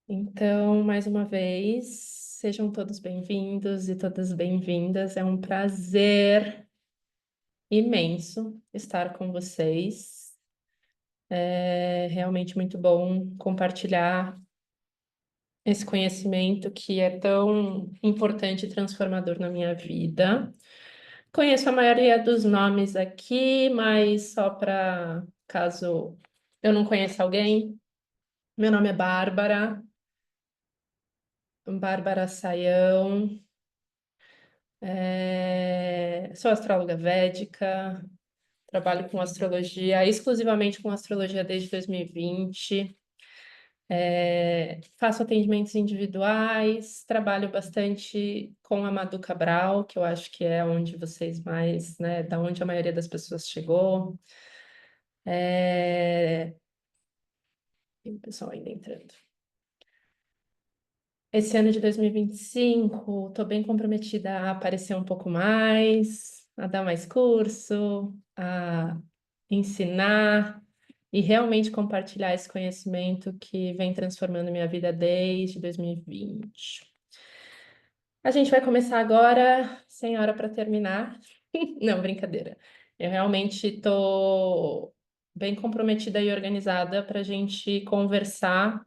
Então, mais uma vez, sejam todos bem-vindos e todas bem-vindas. É um prazer imenso estar com vocês. É realmente muito bom compartilhar esse conhecimento que é tão importante e transformador na minha vida. Conheço a maioria dos nomes aqui, mas só para caso eu não conheça alguém, meu nome é Bárbara Saião. Sou astróloga védica, trabalho com astrologia, exclusivamente com astrologia desde 2020. Faço atendimentos individuais, trabalho bastante com a Madu Cabral, que eu acho que é onde vocês mais, né, da onde a maioria das pessoas chegou. E o pessoal ainda entrando. Esse ano de 2025, estou bem comprometida a aparecer um pouco mais, a dar mais curso, a ensinar e realmente compartilhar esse conhecimento que vem transformando minha vida desde 2020. A gente vai começar agora, sem hora para terminar. Não, brincadeira. Eu realmente estou bem comprometida e organizada para a gente conversar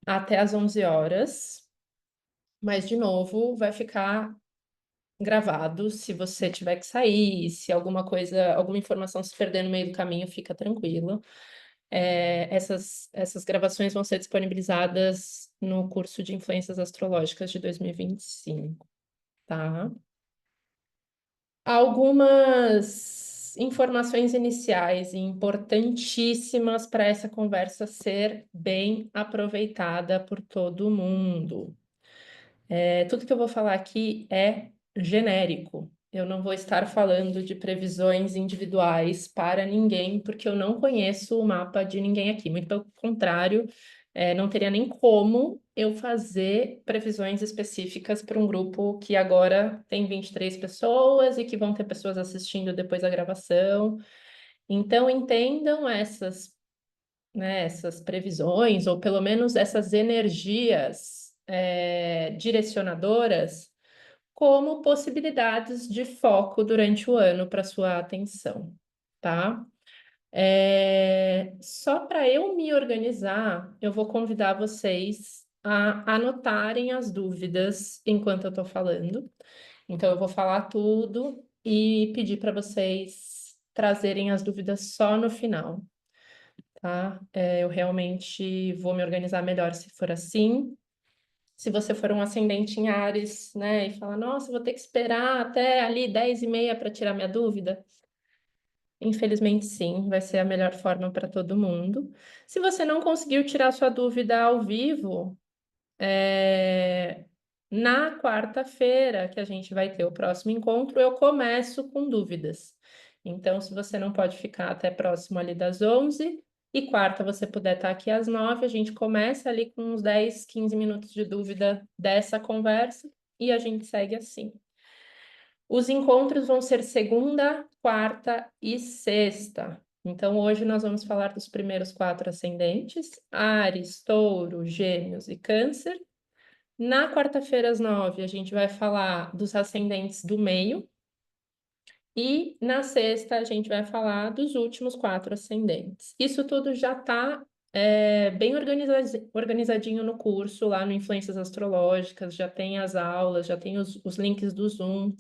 até às 11 horas. Mas, de novo, vai ficar gravado. Se você tiver que sair, se alguma coisa, alguma informação se perder no meio do caminho, fica tranquilo. Essas gravações vão ser disponibilizadas no curso de Influências Astrológicas de 2025, tá? Algumas informações iniciais e importantíssimas para essa conversa ser bem aproveitada por todo mundo. Tudo que eu vou falar aqui é genérico. Eu não vou estar falando de previsões individuais para ninguém, porque eu não conheço o mapa de ninguém aqui. Muito pelo contrário, não teria nem como eu fazer previsões específicas para um grupo que agora tem 23 pessoas e que vão ter pessoas assistindo depois da gravação. Então, entendam essas, né, essas previsões, ou pelo menos essas energias direcionadoras, como possibilidades de foco durante o ano para sua atenção, tá? Só para eu me organizar, eu vou convidar vocês a anotarem as dúvidas enquanto eu estou falando. Então, eu vou falar tudo e pedir para vocês trazerem as dúvidas só no final, tá? Eu realmente vou me organizar melhor se for assim. Se você for um ascendente em Áries, né, e falar, nossa, vou ter que esperar até ali 10h30 para tirar minha dúvida. Infelizmente, sim, vai ser a melhor forma para todo mundo. Se você não conseguiu tirar sua dúvida ao vivo, na quarta-feira, que a gente vai ter o próximo encontro, eu começo com dúvidas. Então, se você não pode ficar até próximo ali das 11, e quarta você puder estar aqui às 9, a gente começa ali com uns 10, 15 minutos de dúvida dessa conversa e a gente segue assim. Os encontros vão ser segunda, quarta e sexta. Então, hoje nós vamos falar dos primeiros 4 ascendentes: Áries, Touro, Gêmeos e Câncer. Na quarta-feira, às 9, a gente vai falar dos ascendentes do meio. E na sexta, a gente vai falar dos últimos 4 ascendentes. Isso tudo já está bem organizadinho no curso, lá no Influências Astrológicas, já tem as aulas, já tem os links do Zoom.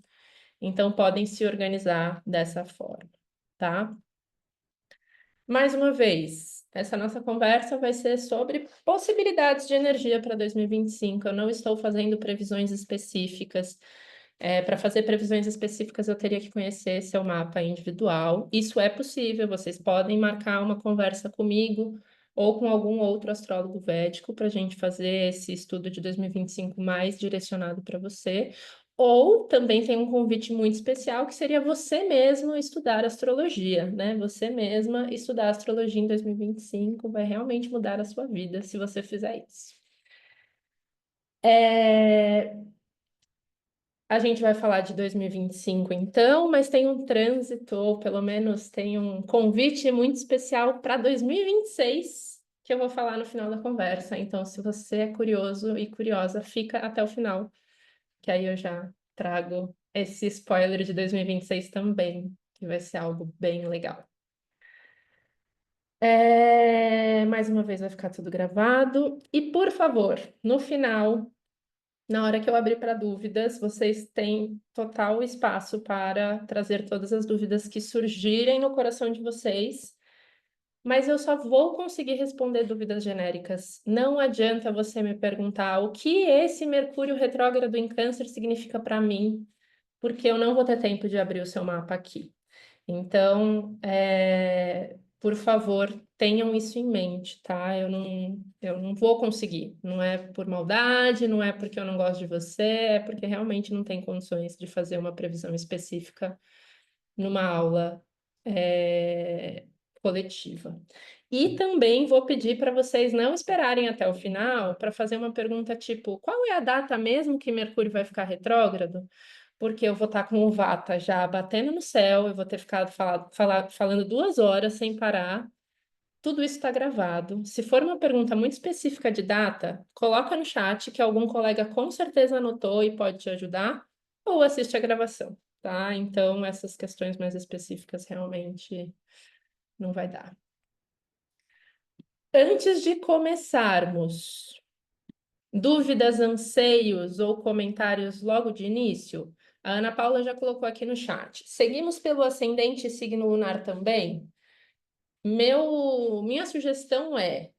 Então, podem se organizar dessa forma, tá? Mais uma vez, essa nossa conversa vai ser sobre possibilidades de energia para 2025. Eu não estou fazendo previsões específicas. Para fazer previsões específicas, eu teria que conhecer seu mapa individual. Isso é possível, vocês podem marcar uma conversa comigo ou com algum outro astrólogo védico para a gente fazer esse estudo de 2025 mais direcionado para você. Ou também tem um convite muito especial, que seria você mesmo estudar astrologia, né? Você mesma estudar astrologia em 2025 vai realmente mudar a sua vida se você fizer isso. A gente vai falar de 2025 então, mas tem um trânsito, ou pelo menos tem um convite muito especial para 2026, que eu vou falar no final da conversa. Então, se você é curioso e curiosa, fica até o final, que aí eu já trago esse spoiler de 2026 também, que vai ser algo bem legal. Mais uma vez vai ficar tudo gravado. E, por favor, no final, na hora que eu abrir para dúvidas, vocês têm total espaço para trazer todas as dúvidas que surgirem no coração de vocês. Mas eu só vou conseguir responder dúvidas genéricas. Não adianta você me perguntar o que esse Mercúrio retrógrado em Câncer significa para mim, porque eu não vou ter tempo de abrir o seu mapa aqui. Então, por favor, tenham isso em mente, tá? Eu não vou conseguir. Não é por maldade, não é porque eu não gosto de você, é porque realmente não tem condições de fazer uma previsão específica numa aula, coletiva. E também vou pedir para vocês não esperarem até o final para fazer uma pergunta tipo: qual é a data mesmo que Mercúrio vai ficar retrógrado? Porque eu vou estar com o Vata já batendo no céu, eu vou ter ficado falando 2 horas sem parar. Tudo isso está gravado. Se for uma pergunta muito específica de data, coloca no chat que algum colega com certeza anotou e pode te ajudar, ou assiste a gravação, tá? Então, essas questões mais específicas realmente não vai dar. Antes de começarmos, dúvidas, anseios ou comentários logo de início? A Ana Paula já colocou aqui no chat. Seguimos pelo ascendente e signo lunar também? Minha sugestão é,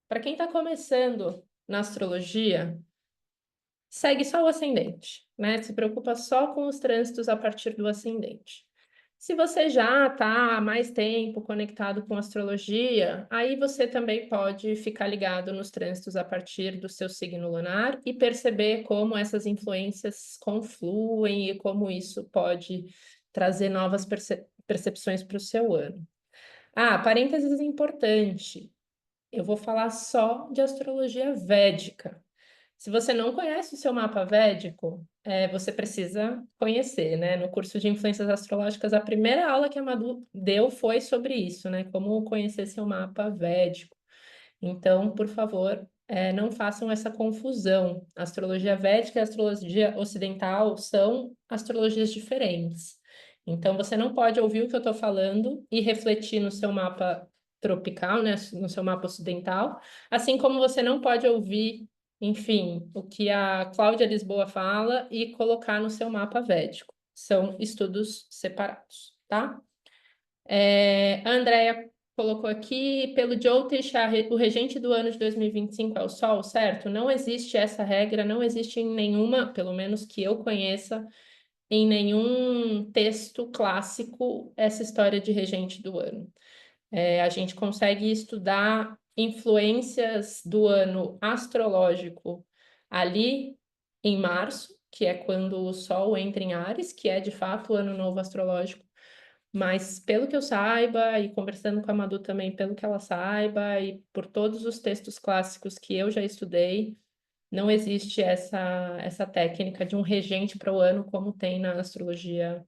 para quem está começando na astrologia, segue só o ascendente, né? Se preocupa só com os trânsitos a partir do ascendente. Se você já está há mais tempo conectado com astrologia, aí você também pode ficar ligado nos trânsitos a partir do seu signo lunar e perceber como essas influências confluem e como isso pode trazer novas percepções para o seu ano. Ah, parênteses importante. Eu vou falar só de astrologia védica. Se você não conhece o seu mapa védico, você precisa conhecer, né? No curso de influências astrológicas, a primeira aula que a Madu deu foi sobre isso, né? Como conhecer seu mapa védico. Então, por favor, não façam essa confusão. A astrologia védica e a astrologia ocidental são astrologias diferentes. Então, você não pode ouvir o que eu estou falando e refletir no seu mapa tropical, né? No seu mapa ocidental, assim como você não pode ouvir, enfim, o que a Cláudia Lisboa fala e colocar no seu mapa védico. São estudos separados, tá? A Andrea colocou aqui, pelo Jyotish, o regente do ano de 2025 é o Sol, certo? Não existe essa regra, não existe em nenhuma, pelo menos que eu conheça, em nenhum texto clássico, essa história de regente do ano. A gente consegue estudar influências do ano astrológico ali em março, que é quando o Sol entra em Áries, que é de fato o ano novo astrológico. Mas pelo que eu saiba, e conversando com a Madu também, pelo que ela saiba, e por todos os textos clássicos que eu já estudei, não existe essa técnica de um regente para o ano como tem na astrologia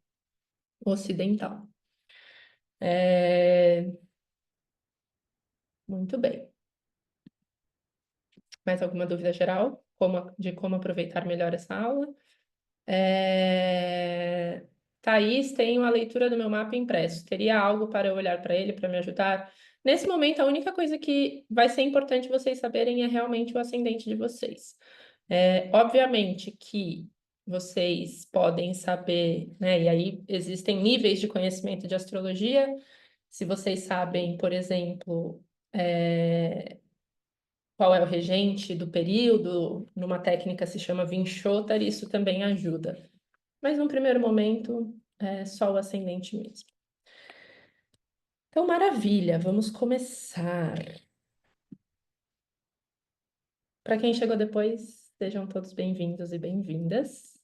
ocidental. Muito bem. Mais alguma dúvida geral? De como aproveitar melhor essa aula? Thaís, tenho a leitura do meu mapa impresso. Teria algo para eu olhar para ele, para me ajudar? Nesse momento, a única coisa que vai ser importante vocês saberem é realmente o ascendente de vocês. Obviamente que vocês podem saber, né? E aí existem níveis de conhecimento de astrologia. Se vocês sabem, por exemplo, qual é o regente do período, numa técnica se chama Vinchotar, isso também ajuda. Mas num primeiro momento, é só o ascendente mesmo. Então, maravilha, vamos começar. Para quem chegou depois, sejam todos bem-vindos e bem-vindas.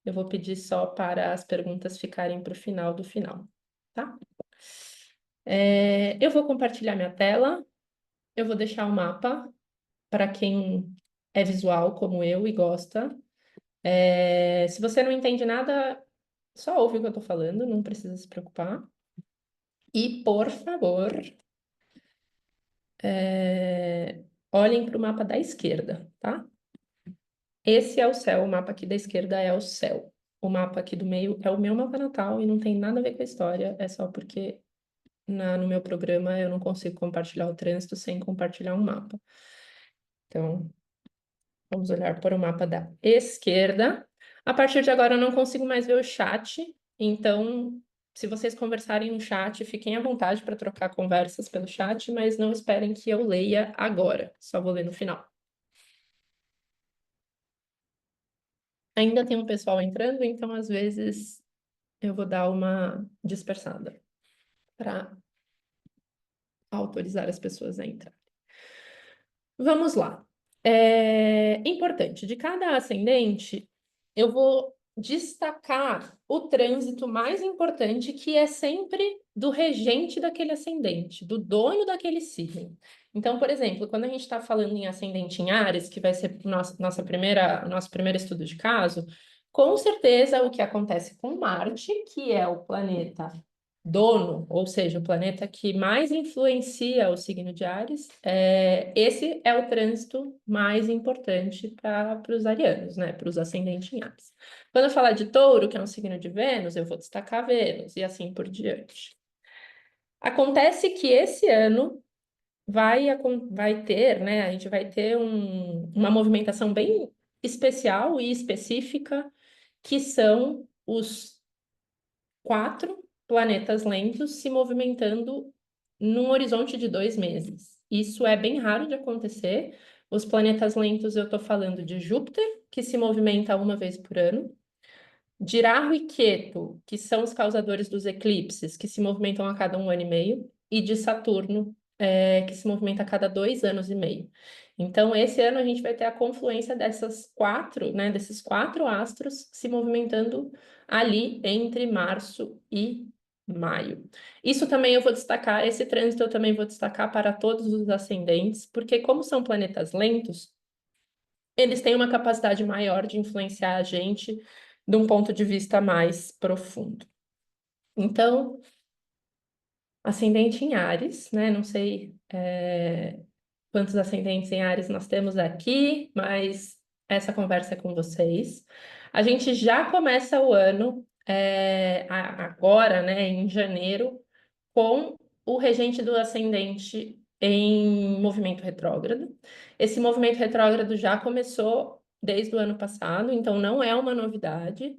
Eu vou pedir só para as perguntas ficarem para o final do final, tá? Eu vou compartilhar minha tela, eu vou deixar o mapa para quem é visual como eu e gosta. Se você não entende nada, só ouve o que eu estou falando, não precisa se preocupar. E, por favor, olhem para o mapa da esquerda, tá? Esse é o céu, o mapa aqui da esquerda é o céu. O mapa aqui do meio é o meu mapa natal e não tem nada a ver com a história, é só porque no meu programa eu não consigo compartilhar o trânsito sem compartilhar um mapa. Então, vamos olhar para o mapa da esquerda. A partir de agora eu não consigo mais ver o chat, então, se vocês conversarem no chat, fiquem à vontade para trocar conversas pelo chat, mas não esperem que eu leia agora, só vou ler no final. Ainda tem um pessoal entrando, então às vezes eu vou dar uma dispersada para autorizar as pessoas a entrar. Vamos lá. É importante, de cada ascendente, eu vou destacar o trânsito mais importante, que é sempre do regente daquele ascendente, do dono daquele signo. Então, por exemplo, quando a gente está falando em ascendente em Áries, que vai ser nosso primeiro estudo de caso, com certeza o que acontece com Marte, que é o planeta dono, ou seja, o planeta que mais influencia o signo de Áries, esse é o trânsito mais importante para os arianos, né? Para os ascendentes em Áries. Quando eu falar de Touro, que é um signo de Vênus, eu vou destacar Vênus e assim por diante. Acontece que esse ano vai ter, né? A gente vai ter uma movimentação bem especial e específica, que são os 4 planetas lentos se movimentando num horizonte de 2 meses. Isso é bem raro de acontecer. Os planetas lentos, eu estou falando de Júpiter, que se movimenta uma vez por ano, de Rahu e Ketu, que são os causadores dos eclipses, que se movimentam a cada 1 ano e meio, e de Saturno, que se movimenta a cada 2 anos e meio. Então, esse ano a gente vai ter a confluência desses quatro astros se movimentando ali entre março e maio. Isso também eu vou destacar, esse trânsito eu também vou destacar para todos os ascendentes, porque como são planetas lentos, eles têm uma capacidade maior de influenciar a gente de um ponto de vista mais profundo. Então, ascendente em Áries, né? Não sei quantos ascendentes em Áries nós temos aqui, mas essa conversa é com vocês. A gente já começa o ano agora, né, em janeiro, com o regente do ascendente em movimento retrógrado. Esse movimento retrógrado já começou desde o ano passado, então não é uma novidade.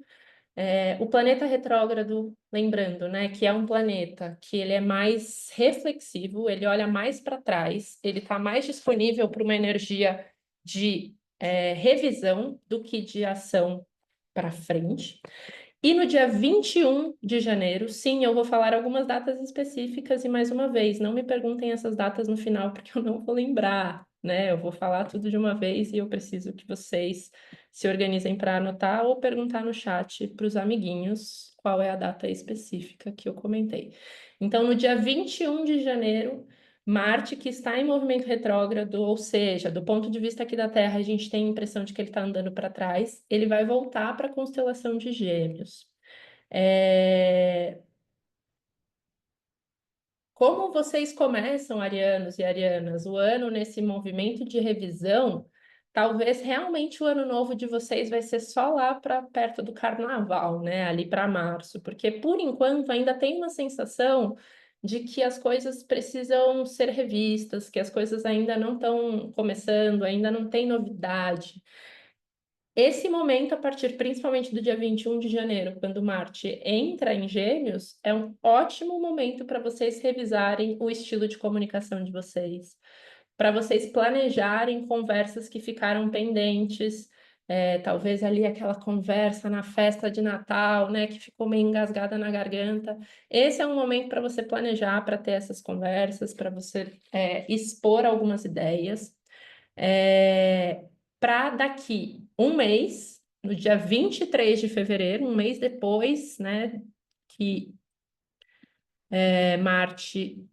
O planeta retrógrado, lembrando, né, que é um planeta que ele é mais reflexivo, ele olha mais para trás, ele está mais disponível para uma energia de revisão do que de ação para frente. E no dia 21 de janeiro, sim, eu vou falar algumas datas específicas e mais uma vez, não me perguntem essas datas no final, porque eu não vou lembrar, né? Eu vou falar tudo de uma vez e eu preciso que vocês se organizem para anotar ou perguntar no chat para os amiguinhos qual é a data específica que eu comentei. Então, no dia 21 de janeiro, Marte, que está em movimento retrógrado, ou seja, do ponto de vista aqui da Terra, a gente tem a impressão de que ele está andando para trás, ele vai voltar para a constelação de Gêmeos. Como vocês começam, arianos e arianas, o ano nesse movimento de revisão, talvez realmente o ano novo de vocês vai ser só lá para perto do carnaval, né? Ali para março, porque por enquanto ainda tem uma sensação de que as coisas precisam ser revistas, que as coisas ainda não estão começando, ainda não tem novidade. Esse momento, a partir principalmente do dia 21 de janeiro, quando Marte entra em Gêmeos, é um ótimo momento para vocês revisarem o estilo de comunicação de vocês, para vocês planejarem conversas que ficaram pendentes, talvez ali aquela conversa na festa de Natal, né, que ficou meio engasgada na garganta. Esse é um momento para você planejar, para ter essas conversas, para você expor algumas ideias. Para daqui um mês, no dia 23 de fevereiro, um mês depois, né, que Marte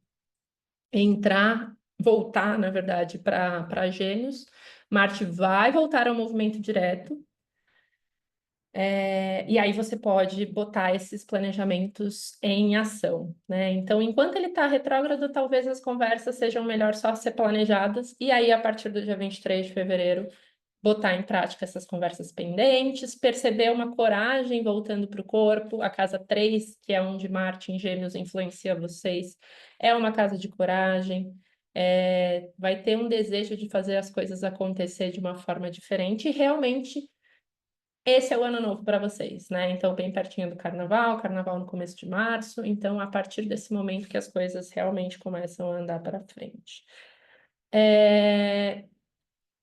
voltar, na verdade, para Gêmeos, Marte vai voltar ao movimento direto. E aí você pode botar esses planejamentos em ação, né? Então, enquanto ele está retrógrado, talvez as conversas sejam melhor só ser planejadas, e aí, a partir do dia 23 de fevereiro, botar em prática essas conversas pendentes, perceber uma coragem voltando para o corpo. A casa 3, que é onde Marte em Gêmeos influencia vocês, é uma casa de coragem. Vai ter um desejo de fazer as coisas acontecer de uma forma diferente, e realmente esse é o ano novo para vocês, né? Então, bem pertinho do carnaval no começo de março. Então, a partir desse momento que as coisas realmente começam a andar para frente.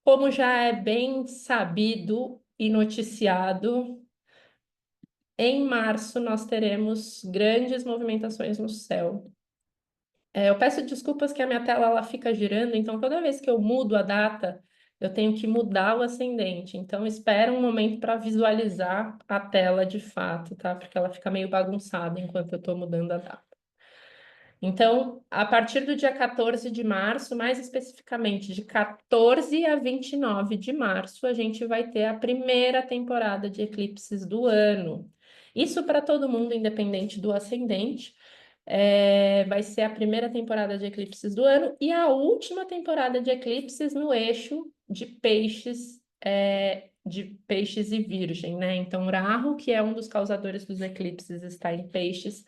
Como já é bem sabido e noticiado, em março nós teremos grandes movimentações no céu. Eu peço desculpas que a minha tela ela fica girando, então toda vez que eu mudo a data, eu tenho que mudar o ascendente. Então espera um momento para visualizar a tela de fato, tá? Porque ela fica meio bagunçada enquanto eu estou mudando a data. Então, a partir do dia 14 de março, mais especificamente de 14 a 29 de março, a gente vai ter a primeira temporada de eclipses do ano. Isso para todo mundo, independente do ascendente. Vai ser a primeira temporada de eclipses do ano e a última temporada de eclipses no eixo de peixes e virgem, né? Então, Rahu, que é um dos causadores dos eclipses, está em peixes,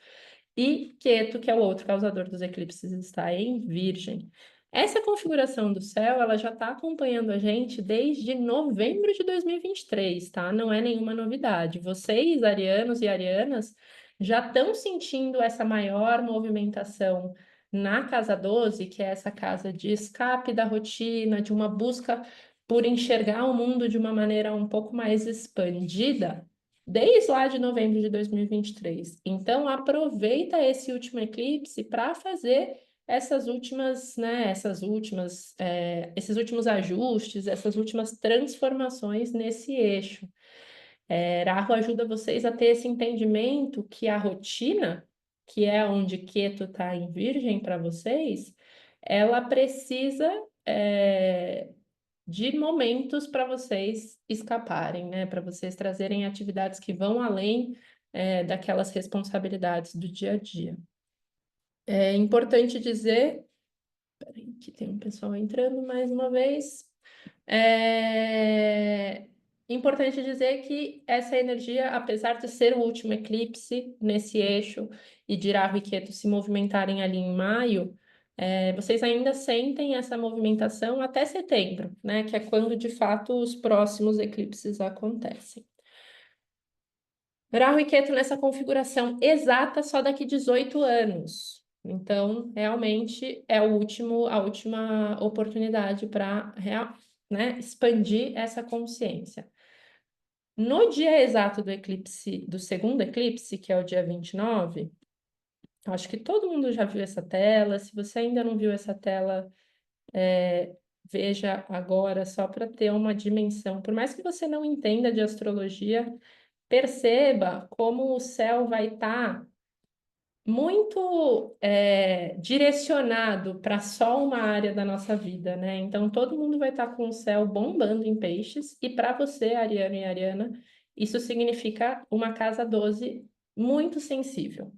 e Queto, que é o outro causador dos eclipses, está em Virgem. Essa configuração do céu, ela já está acompanhando a gente desde novembro de 2023, tá? Não é nenhuma novidade. Vocês, arianos e arianas, já estão sentindo essa maior movimentação na casa 12, que é essa casa de escape da rotina, de uma busca por enxergar o mundo de uma maneira um pouco mais expandida, desde lá de novembro de 2023. Então, aproveita esse último eclipse para fazer essas últimas, né, esses últimos ajustes, essas últimas transformações nesse eixo. Rahu ajuda vocês a ter esse entendimento que a rotina, que é onde Ketu está em Virgem para vocês, ela precisa de momentos para vocês escaparem, né? Para vocês trazerem atividades que vão além daquelas responsabilidades do dia a dia. É importante dizer, peraí, que tem um pessoal entrando mais uma vez. É importante dizer que essa energia, apesar de ser o último eclipse nesse eixo e de Rahu e Ketu se movimentarem ali em maio, vocês ainda sentem essa movimentação até setembro, né? Que é quando de fato os próximos eclipses acontecem. Rahu e Ketu nessa configuração exata só daqui 18 anos. Então, realmente é a última oportunidade para, né, expandir essa consciência. No dia exato do eclipse, do segundo eclipse, que é o dia 29, acho que todo mundo já viu essa tela. Se você ainda não viu essa tela, veja agora, só para ter uma dimensão. Por mais que você não entenda de astrologia, perceba como o céu vai estar muito direcionado para só uma área da nossa vida, né? Então, todo mundo vai estar com o céu bombando em peixes, e para você, Ariano e Ariana, isso significa uma casa 12 muito sensível.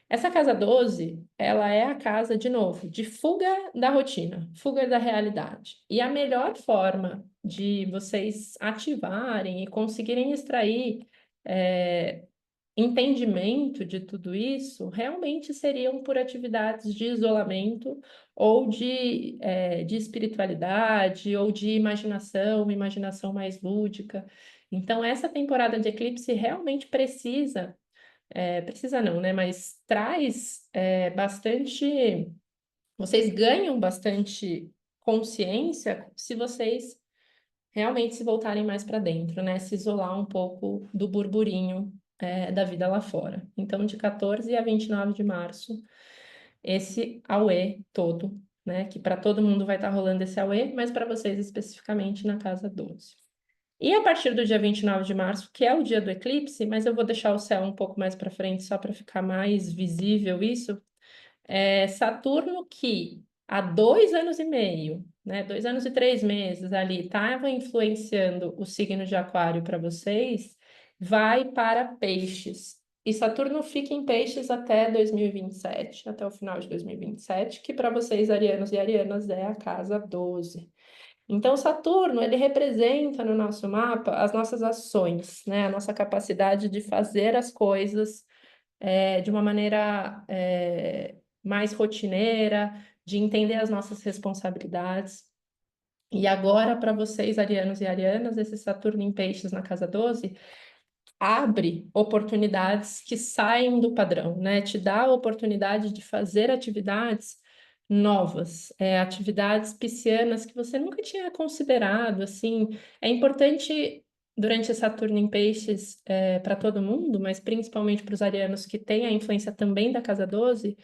Essa casa 12, ela é a casa, de novo, de fuga da rotina, fuga da realidade. E a melhor forma de vocês ativarem e conseguirem extrair entendimento de tudo isso realmente seriam por atividades de isolamento ou de espiritualidade ou de imaginação mais lúdica. Então, essa temporada de eclipse realmente precisa não, né? Mas traz bastante. Vocês ganham bastante consciência se vocês realmente se voltarem mais para dentro, né? Se isolar um pouco do burburinho da vida lá fora. Então, de 14 a 29 de março, esse auê todo, né? Que para todo mundo vai estar rolando esse auê, mas para vocês especificamente na casa 12. E a partir do dia 29 de março, que é o dia do eclipse, mas eu vou deixar o céu um pouco mais para frente só para ficar mais visível isso. Saturno, que há 2 anos e meio, né, 2 anos e 3 meses ali, estava influenciando o signo de Aquário para vocês, vai para Peixes. E Saturno fica em Peixes até 2027, até o final de 2027, que para vocês, arianos e arianas, é a casa 12. Então, Saturno, ele representa no nosso mapa as nossas ações, né? A nossa capacidade de fazer as coisas de uma maneira mais rotineira, de entender as nossas responsabilidades. E agora, para vocês, arianos e arianas, esse Saturno em Peixes na casa 12 abre oportunidades que saem do padrão, né? Te dá a oportunidade de fazer atividades novas, atividades piscianas que você nunca tinha considerado, assim. É importante durante esse Saturno em Peixes para todo mundo, mas principalmente para os arianos que têm a influência também da casa 12,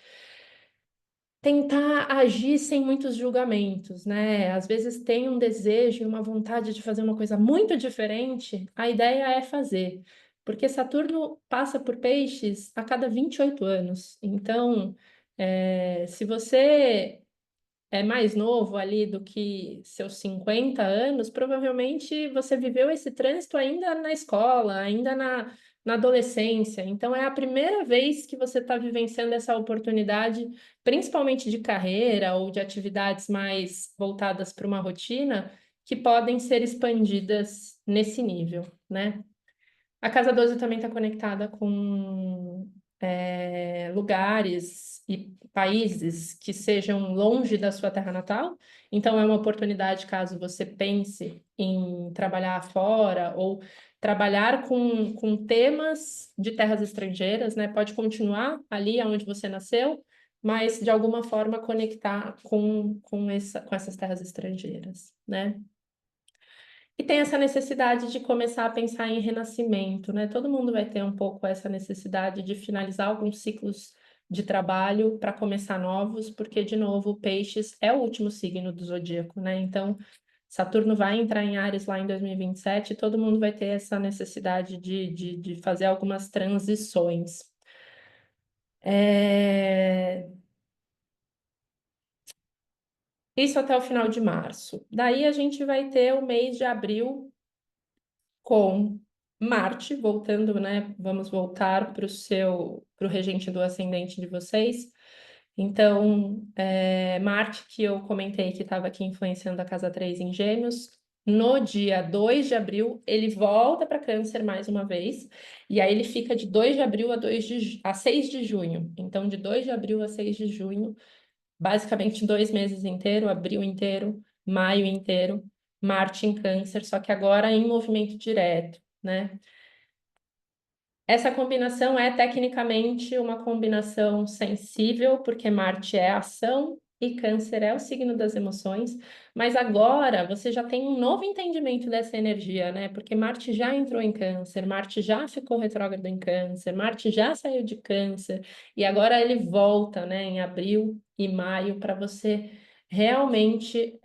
tentar agir sem muitos julgamentos, né? Às vezes tem um desejo e uma vontade de fazer uma coisa muito diferente, a ideia é fazer, porque Saturno passa por Peixes a cada 28 anos. Então, se você é mais novo ali do que seus 50 anos, provavelmente você viveu esse trânsito ainda na escola, ainda na adolescência. Então, é a primeira vez que você está vivenciando essa oportunidade, principalmente de carreira ou de atividades mais voltadas para uma rotina, que podem ser expandidas nesse nível, né? A casa 12 também está conectada com lugares e países que sejam longe da sua terra natal. Então, é uma oportunidade caso você pense em trabalhar fora ou trabalhar com temas de terras estrangeiras, né? Pode continuar ali onde você nasceu, mas de alguma forma conectar com essas terras estrangeiras, né? E tem essa necessidade de começar a pensar em renascimento, né? Todo mundo vai ter um pouco essa necessidade de finalizar alguns ciclos de trabalho para começar novos, porque, de novo, Peixes é o último signo do zodíaco, né? Então, Saturno vai entrar em Áries lá em 2027 e todo mundo vai ter essa necessidade de fazer algumas transições. Isso até o final de março. Daí a gente vai ter o mês de abril com Marte, voltando, né? Vamos voltar para o regente do ascendente de vocês. Então, Marte, que eu comentei que estava aqui influenciando a casa 3 em Gêmeos, no dia 2 de abril, ele volta para Câncer mais uma vez, e aí ele fica de 2 de abril a 6 de junho. Então, de 2 de abril a 6 de junho, basicamente 2 meses inteiro, abril inteiro, maio inteiro, Marte em Câncer, só que agora em movimento direto, né? Essa combinação é tecnicamente uma combinação sensível, porque Marte é ação e Câncer é o signo das emoções, mas agora você já tem um novo entendimento dessa energia, né? Porque Marte já entrou em Câncer, Marte já ficou retrógrado em Câncer, Marte já saiu de Câncer e agora ele volta, né, em abril e maio para você realmente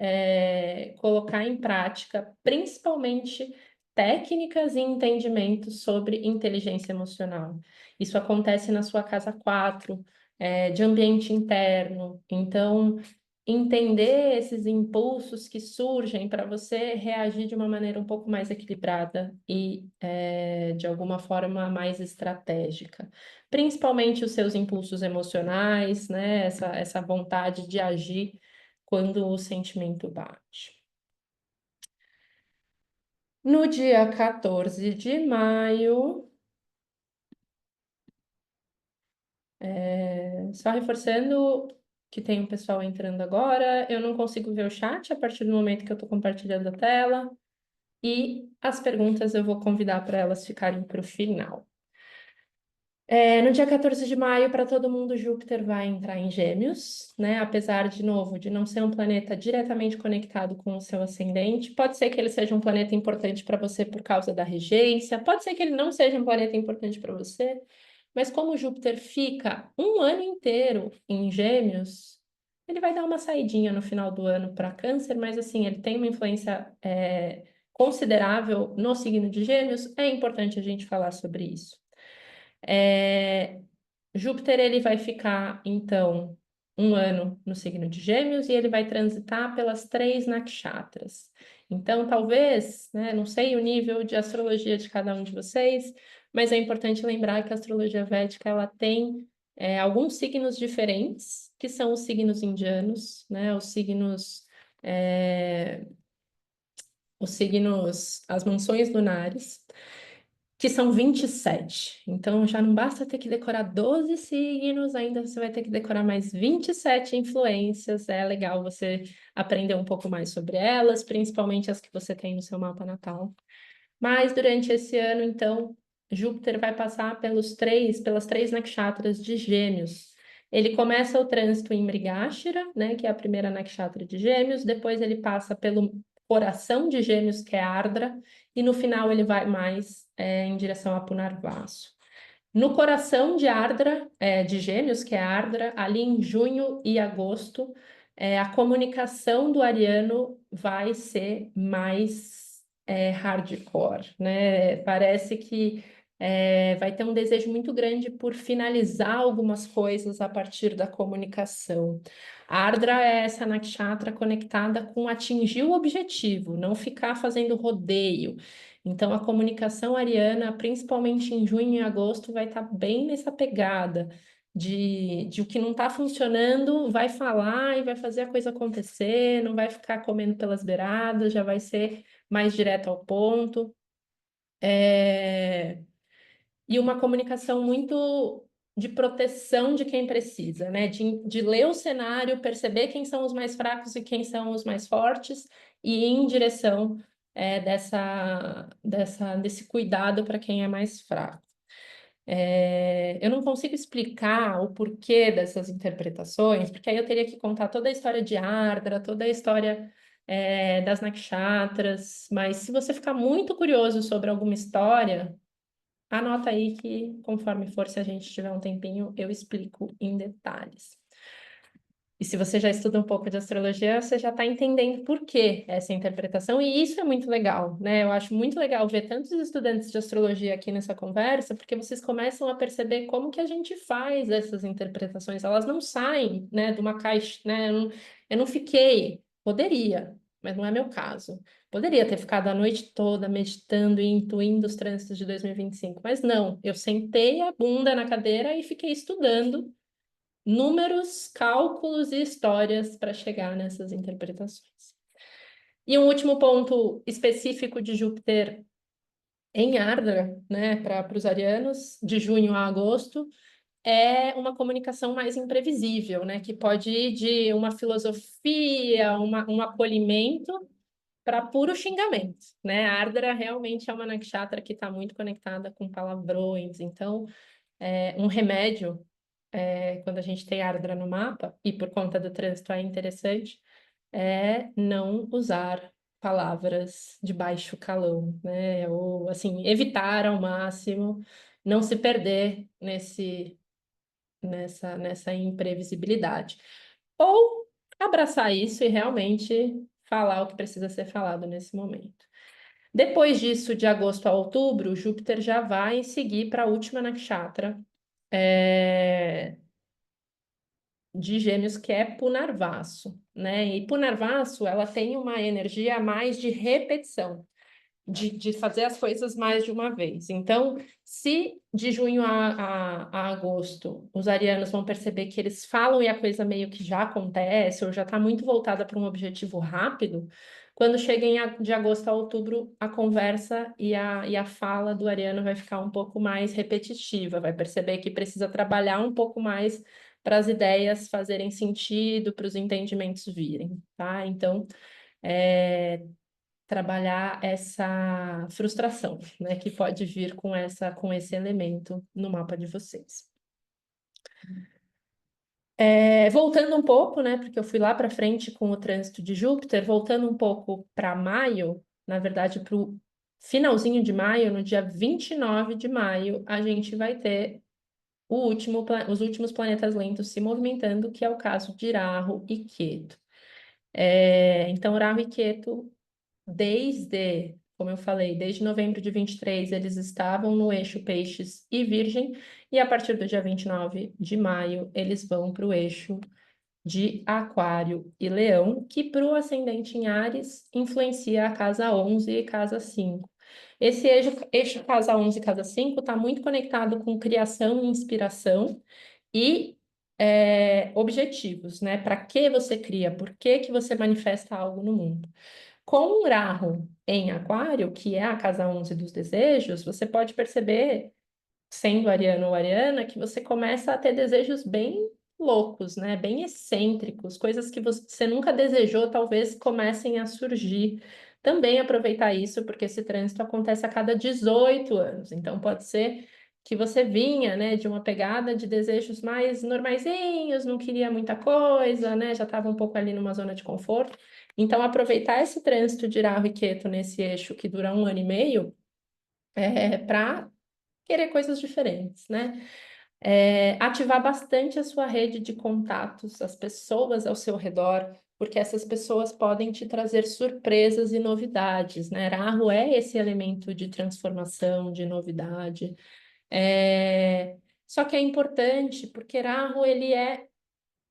colocar em prática, principalmente técnicas e entendimentos sobre inteligência emocional. Isso acontece na sua casa 4, de ambiente interno. Então, entender esses impulsos que surgem para você reagir de uma maneira um pouco mais equilibrada e, de alguma forma, mais estratégica. Principalmente os seus impulsos emocionais, né? Essa vontade de agir quando o sentimento bate. No dia 14 de maio, só reforçando que tem um pessoal entrando agora, eu não consigo ver o chat a partir do momento que eu estou compartilhando a tela, e as perguntas eu vou convidar para elas ficarem para o final. No dia 14 de maio, para todo mundo, Júpiter vai entrar em Gêmeos, né? Apesar, de novo, de não ser um planeta diretamente conectado com o seu ascendente, pode ser que ele seja um planeta importante para você por causa da regência, pode ser que ele não seja um planeta importante para você, mas como Júpiter fica um ano inteiro em Gêmeos, ele vai dar uma saidinha no final do ano para Câncer, mas assim, ele tem uma influência considerável no signo de Gêmeos, é importante a gente falar sobre isso. É, Júpiter ele vai ficar, então. um ano no signo de Gêmeos e ele vai transitar pelas 3 nakshatras. Então, talvez, né, não sei o nível de astrologia de cada um de vocês, mas é importante lembrar que a astrologia védica ela tem alguns signos diferentes, que são os signos indianos, né, é, as mansões lunares, que são 27. Então já não basta ter que decorar 12 signos, ainda você vai ter que decorar mais 27 influências. É legal você aprender um pouco mais sobre elas, principalmente as que você tem no seu mapa natal. Mas durante esse ano, então, Júpiter vai passar pelas três nakshatras de Gêmeos. Ele começa o trânsito em Mrigashira, né, que é a primeira nakshatra de Gêmeos, depois ele passa pelo coração de Gêmeos, que é Ardra, e no final ele vai mais em direção a Punarvasu. No coração de Ardra, de Gêmeos, que é Ardra, ali em junho e agosto, a comunicação do ariano vai ser mais hardcore, né? Parece que vai ter um desejo muito grande por finalizar algumas coisas a partir da comunicação. A Ardra é essa nakshatra conectada com atingir o objetivo, não ficar fazendo rodeio. Então, a comunicação ariana, principalmente em junho e agosto, vai estar bem nessa pegada de o que não está funcionando, vai falar e vai fazer a coisa acontecer, não vai ficar comendo pelas beiradas, já vai ser mais direto ao ponto. E uma comunicação muito de proteção de quem precisa, né? De ler o cenário, perceber quem são os mais fracos e quem são os mais fortes, e ir em direção desse cuidado para quem é mais fraco. Eu não consigo explicar o porquê dessas interpretações, porque aí eu teria que contar toda a história de Ardra, toda a história das nakshatras, mas se você ficar muito curioso sobre alguma história, anota aí que, conforme for, se a gente tiver um tempinho, eu explico em detalhes. E se você já estuda um pouco de astrologia, você já está entendendo por que essa interpretação, e isso é muito legal, né? Eu acho muito legal ver tantos estudantes de astrologia aqui nessa conversa, porque vocês começam a perceber como que a gente faz essas interpretações. Elas não saem, né, de uma caixa, né? Eu não fiquei, poderia, mas não é meu caso. Poderia ter ficado a noite toda meditando e intuindo os trânsitos de 2025, mas não, eu sentei a bunda na cadeira e fiquei estudando números, cálculos e histórias para chegar nessas interpretações. E um último ponto específico de Júpiter em Ardra, né, para os arianos, de junho a agosto, é uma comunicação mais imprevisível, né, que pode ir de uma filosofia, um acolhimento, para puro xingamento, né? A Ardra realmente é uma nakshatra que está muito conectada com palavrões, então um remédio quando a gente tem Ardra no mapa, e por conta do trânsito é interessante, é não usar palavras de baixo calão, né? Ou, assim, evitar ao máximo, não se perder nessa imprevisibilidade. Ou abraçar isso e realmente falar o que precisa ser falado nesse momento. Depois disso, de agosto a outubro, Júpiter já vai seguir para a última nakshatra, de Gêmeos, que é Punarvasu, né? E Punarvasu, ela tem uma energia mais de repetição, de fazer as coisas mais de uma vez. Então, se de junho a agosto os arianos vão perceber que eles falam e a coisa meio que já acontece, ou já está muito voltada para um objetivo rápido, quando chega de agosto a outubro, a conversa e a fala do ariano vai ficar um pouco mais repetitiva, vai perceber que precisa trabalhar um pouco mais para as ideias fazerem sentido, para os entendimentos virem, tá? Então, trabalhar essa frustração, né, que pode vir com esse elemento no mapa de vocês. Voltando um pouco, né, porque eu fui lá para frente com o trânsito de Júpiter, voltando um pouco para maio, na verdade, para o finalzinho de maio, no dia 29 de maio, a gente vai ter os últimos planetas lentos se movimentando, que é o caso de Rahu e Ketu. Então, Rahu e Ketu, como eu falei, desde novembro de 23, eles estavam no eixo Peixes e Virgem, e a partir do dia 29 de maio, eles vão para o eixo de Aquário e Leão, que para o ascendente em Áries influencia a casa 11 e casa 5. Esse eixo casa 11 e casa 5 está muito conectado com criação e inspiração e objetivos, né? Para que você cria? Por que que você manifesta algo no mundo? Com o Rahu em Aquário, que é a casa 11 dos desejos, você pode perceber, sendo ariano ou ariana, que você começa a ter desejos bem loucos, né? Bem excêntricos, coisas que você nunca desejou, talvez comecem a surgir. Também aproveitar isso, porque esse trânsito acontece a cada 18 anos. Então, pode ser que você vinha, né, de uma pegada de desejos mais normaizinhos, não queria muita coisa, né? Já estava um pouco ali numa zona de conforto. Então, aproveitar esse trânsito de Rahu e Ketu nesse eixo que dura 1 ano e meio, para querer coisas diferentes, né? Ativar bastante a sua rede de contatos, as pessoas ao seu redor, porque essas pessoas podem te trazer surpresas e novidades, né? Rahu é esse elemento de transformação, de novidade. Só que é importante, porque Rahu, ele é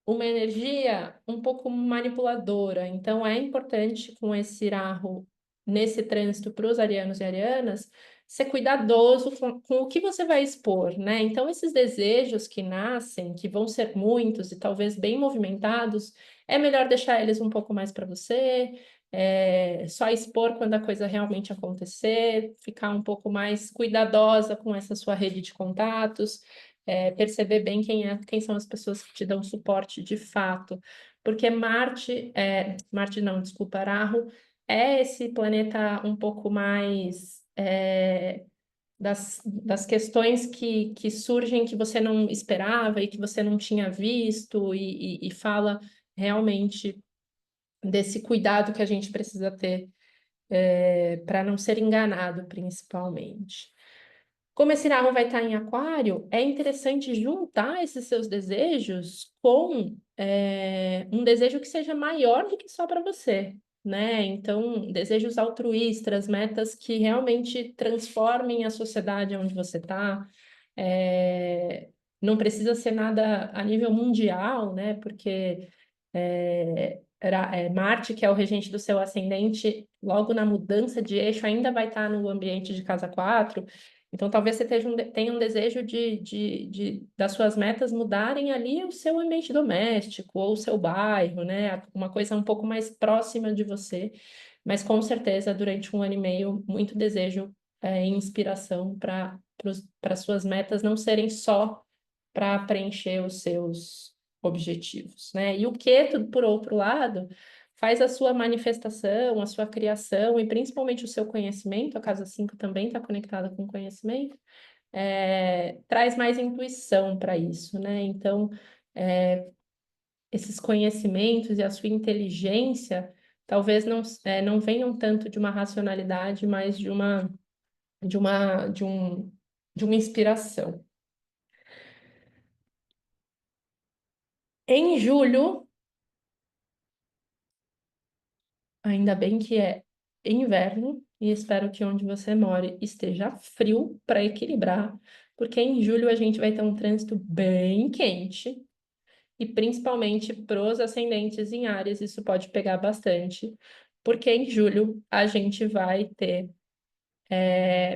uma energia um pouco manipuladora. Então, é importante com esse Rahu, nesse trânsito para os arianos e arianas, ser cuidadoso com o que você vai expor, né? Então, esses desejos que nascem, que vão ser muitos e talvez bem movimentados, é melhor deixar eles um pouco mais para você, só expor quando a coisa realmente acontecer, ficar um pouco mais cuidadosa com essa sua rede de contatos, perceber bem quem são as pessoas que te dão suporte de fato. Porque Marte não, desculpa, Rahu é esse planeta um pouco mais das questões que surgem que você não esperava e que você não tinha visto, e fala realmente desse cuidado que a gente precisa ter para não ser enganado, principalmente. Como esse Rahu vai estar em Aquário, é interessante juntar esses seus desejos com um desejo que seja maior do que só para você, né? Então, desejos altruístas, metas que realmente transformem a sociedade onde você está. Não precisa ser nada a nível mundial, né? Porque Marte, que é o regente do seu ascendente, logo na mudança de eixo, ainda vai estar no ambiente de casa 4. Então, talvez você tenha um desejo das suas metas mudarem ali o seu ambiente doméstico ou o seu bairro, né? Uma coisa um pouco mais próxima de você. Mas, com certeza, durante 1 ano e meio, muito desejo e inspiração para suas metas não serem só para preencher os seus objetivos, né? E o Ketu, por outro lado, faz a sua manifestação, a sua criação e principalmente o seu conhecimento, a casa 5 também está conectada com conhecimento, traz mais intuição para isso, né? Então, esses conhecimentos e a sua inteligência talvez não venham tanto de uma racionalidade, mas de uma inspiração. Em julho, ainda bem que é inverno e espero que onde você more esteja frio para equilibrar, porque em julho a gente vai ter um trânsito bem quente e principalmente para os ascendentes em Áries isso pode pegar bastante, porque em julho a gente vai ter,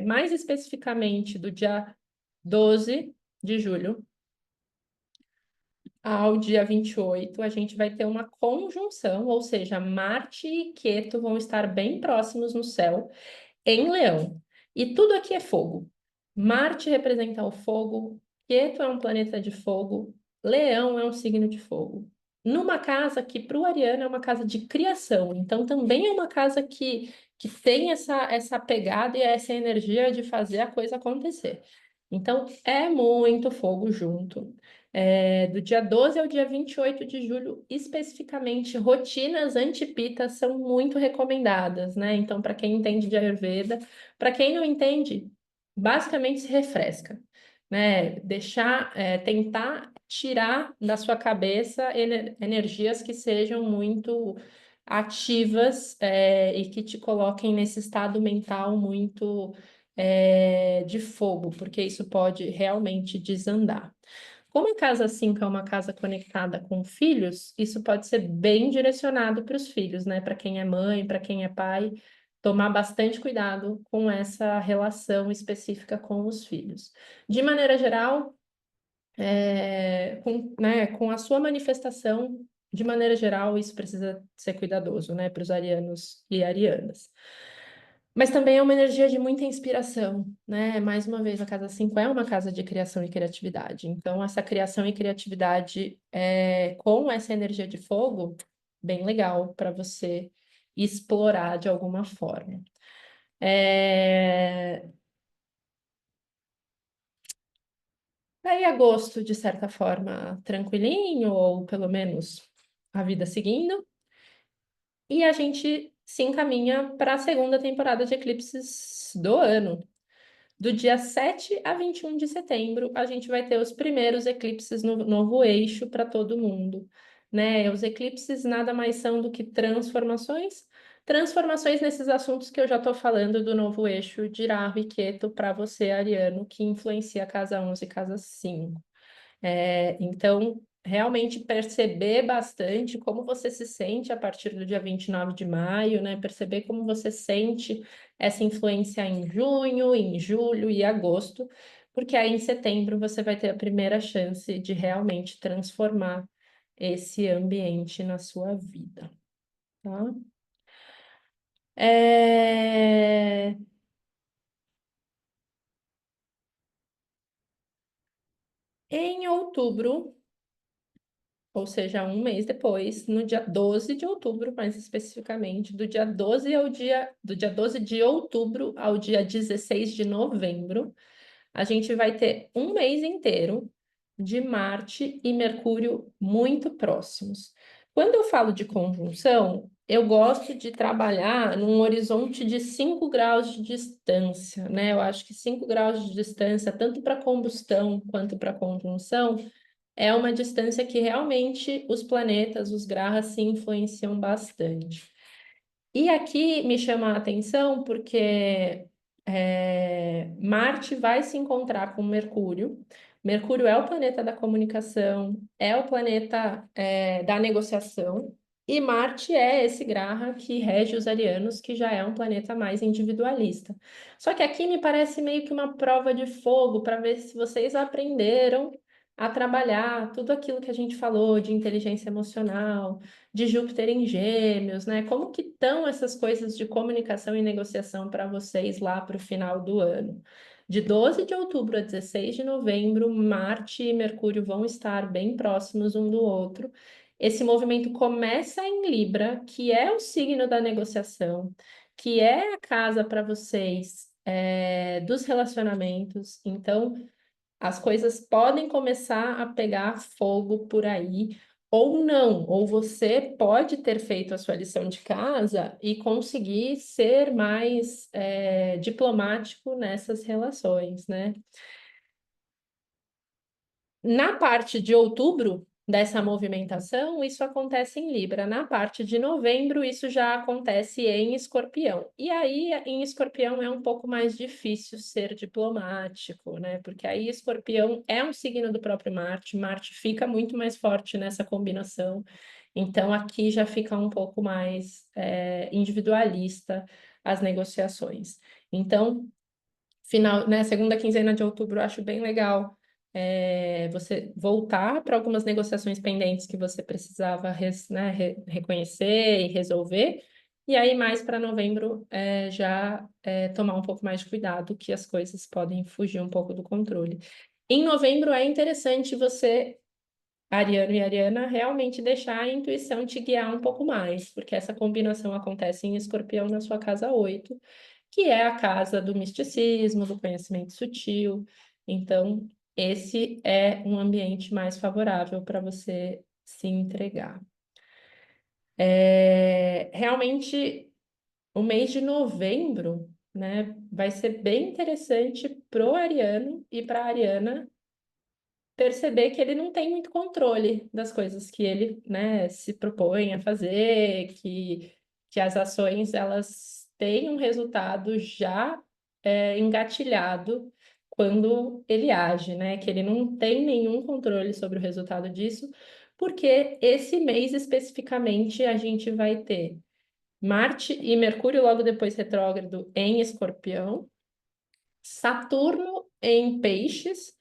mais especificamente do dia 12 de julho ao dia 28, a gente vai ter uma conjunção, ou seja, Marte e Queto vão estar bem próximos no céu em Leão. E tudo aqui é fogo. Marte representa o fogo, Queto é um planeta de fogo, Leão é um signo de fogo. Numa casa que para o Ariano é uma casa de criação, então também é uma casa que tem essa pegada e essa energia de fazer a coisa acontecer. Então é muito fogo junto. Do dia 12 ao dia 28 de julho, especificamente, rotinas anti-pita são muito recomendadas, né? Então, para quem entende de Ayurveda, para quem não entende, basicamente se refresca, né? Tentar tirar da sua cabeça energias que sejam muito ativas, e que te coloquem nesse estado mental muito de fogo, porque isso pode realmente desandar. Como a casa 5 é uma casa conectada com filhos, isso pode ser bem direcionado para os filhos, né? Para quem é mãe, para quem é pai, tomar bastante cuidado com essa relação específica com os filhos. De maneira geral, com a sua manifestação, de maneira geral, isso precisa ser cuidadoso, né, para os arianos e arianas. Mas também é uma energia de muita inspiração, né? Mais uma vez, a casa 5 é uma casa de criação e criatividade. Então, essa criação e criatividade com essa energia de fogo, bem legal para você explorar de alguma forma. Aí, agosto, de certa forma, tranquilinho, ou pelo menos a vida seguindo. E a gente se encaminha para a segunda temporada de eclipses do ano. Do dia 7 a 21 de setembro, a gente vai ter os primeiros eclipses no novo eixo para todo mundo, né? Os eclipses nada mais são do que transformações, transformações nesses assuntos que eu já estou falando do novo eixo de Rahu e Ketu para você, Ariano, que influencia a casa 11 e casa 5. Então, realmente perceber bastante como você se sente a partir do dia 29 de maio, né? Perceber como você sente essa influência em junho, em julho e agosto, porque aí em setembro você vai ter a primeira chance de realmente transformar esse ambiente na sua vida, tá? É, Em outubro, ou seja, um mês depois, no dia 12 de outubro, mais especificamente, do dia 12 de outubro ao dia 16 de novembro, a gente vai ter um mês inteiro de Marte e Mercúrio muito próximos. Quando eu falo de conjunção, eu gosto de trabalhar num horizonte de 5 graus de distância, né? Eu acho que 5 graus de distância, tanto para combustão quanto para conjunção, é uma distância que realmente os planetas, os grahas, se influenciam bastante. E aqui me chama a atenção porque Marte vai se encontrar com Mercúrio. Mercúrio é o planeta da comunicação, é o planeta da negociação, e Marte é esse graha que rege os arianos, que já é um planeta mais individualista. Só que aqui me parece meio que uma prova de fogo para ver se vocês aprenderam a trabalhar tudo aquilo que a gente falou de inteligência emocional, de Júpiter em Gêmeos, né? Como que estão essas coisas de comunicação e negociação para vocês lá para o final do ano? De 12 de outubro a 16 de novembro, Marte e Mercúrio vão estar bem próximos um do outro. Esse movimento começa em Libra, que é o signo da negociação, que é a casa para vocês dos relacionamentos. Então, as coisas podem começar a pegar fogo por aí, ou não, ou você pode ter feito a sua lição de casa e conseguir ser mais diplomático nessas relações, né? Na parte de outubro dessa movimentação, isso acontece em Libra. Na parte de novembro, isso já acontece em Escorpião. E aí, em Escorpião, é um pouco mais difícil ser diplomático, né? Porque aí, Escorpião é um signo do próprio Marte. Marte fica muito mais forte nessa combinação. Então, aqui já fica um pouco mais individualista as negociações. Então, segunda quinzena de outubro, eu acho bem legal você voltar para algumas negociações pendentes que você precisava reconhecer e resolver, e aí mais para novembro já tomar um pouco mais de cuidado, que as coisas podem fugir um pouco do controle. Em novembro é interessante você, Ariano e Ariana, realmente deixar a intuição te guiar um pouco mais, porque essa combinação acontece em Escorpião na sua casa 8, que é a casa do misticismo, do conhecimento sutil. Então, esse é um ambiente mais favorável para você se entregar. Realmente, o mês de novembro, né, vai ser bem interessante pro Ariano e para a Ariana perceber que ele não tem muito controle das coisas que ele, né, se propõe a fazer, que as ações elas têm um resultado já engatilhado quando ele age, né? Que ele não tem nenhum controle sobre o resultado disso, porque esse mês especificamente a gente vai ter Marte e Mercúrio logo depois retrógrado em Escorpião, Saturno em Peixes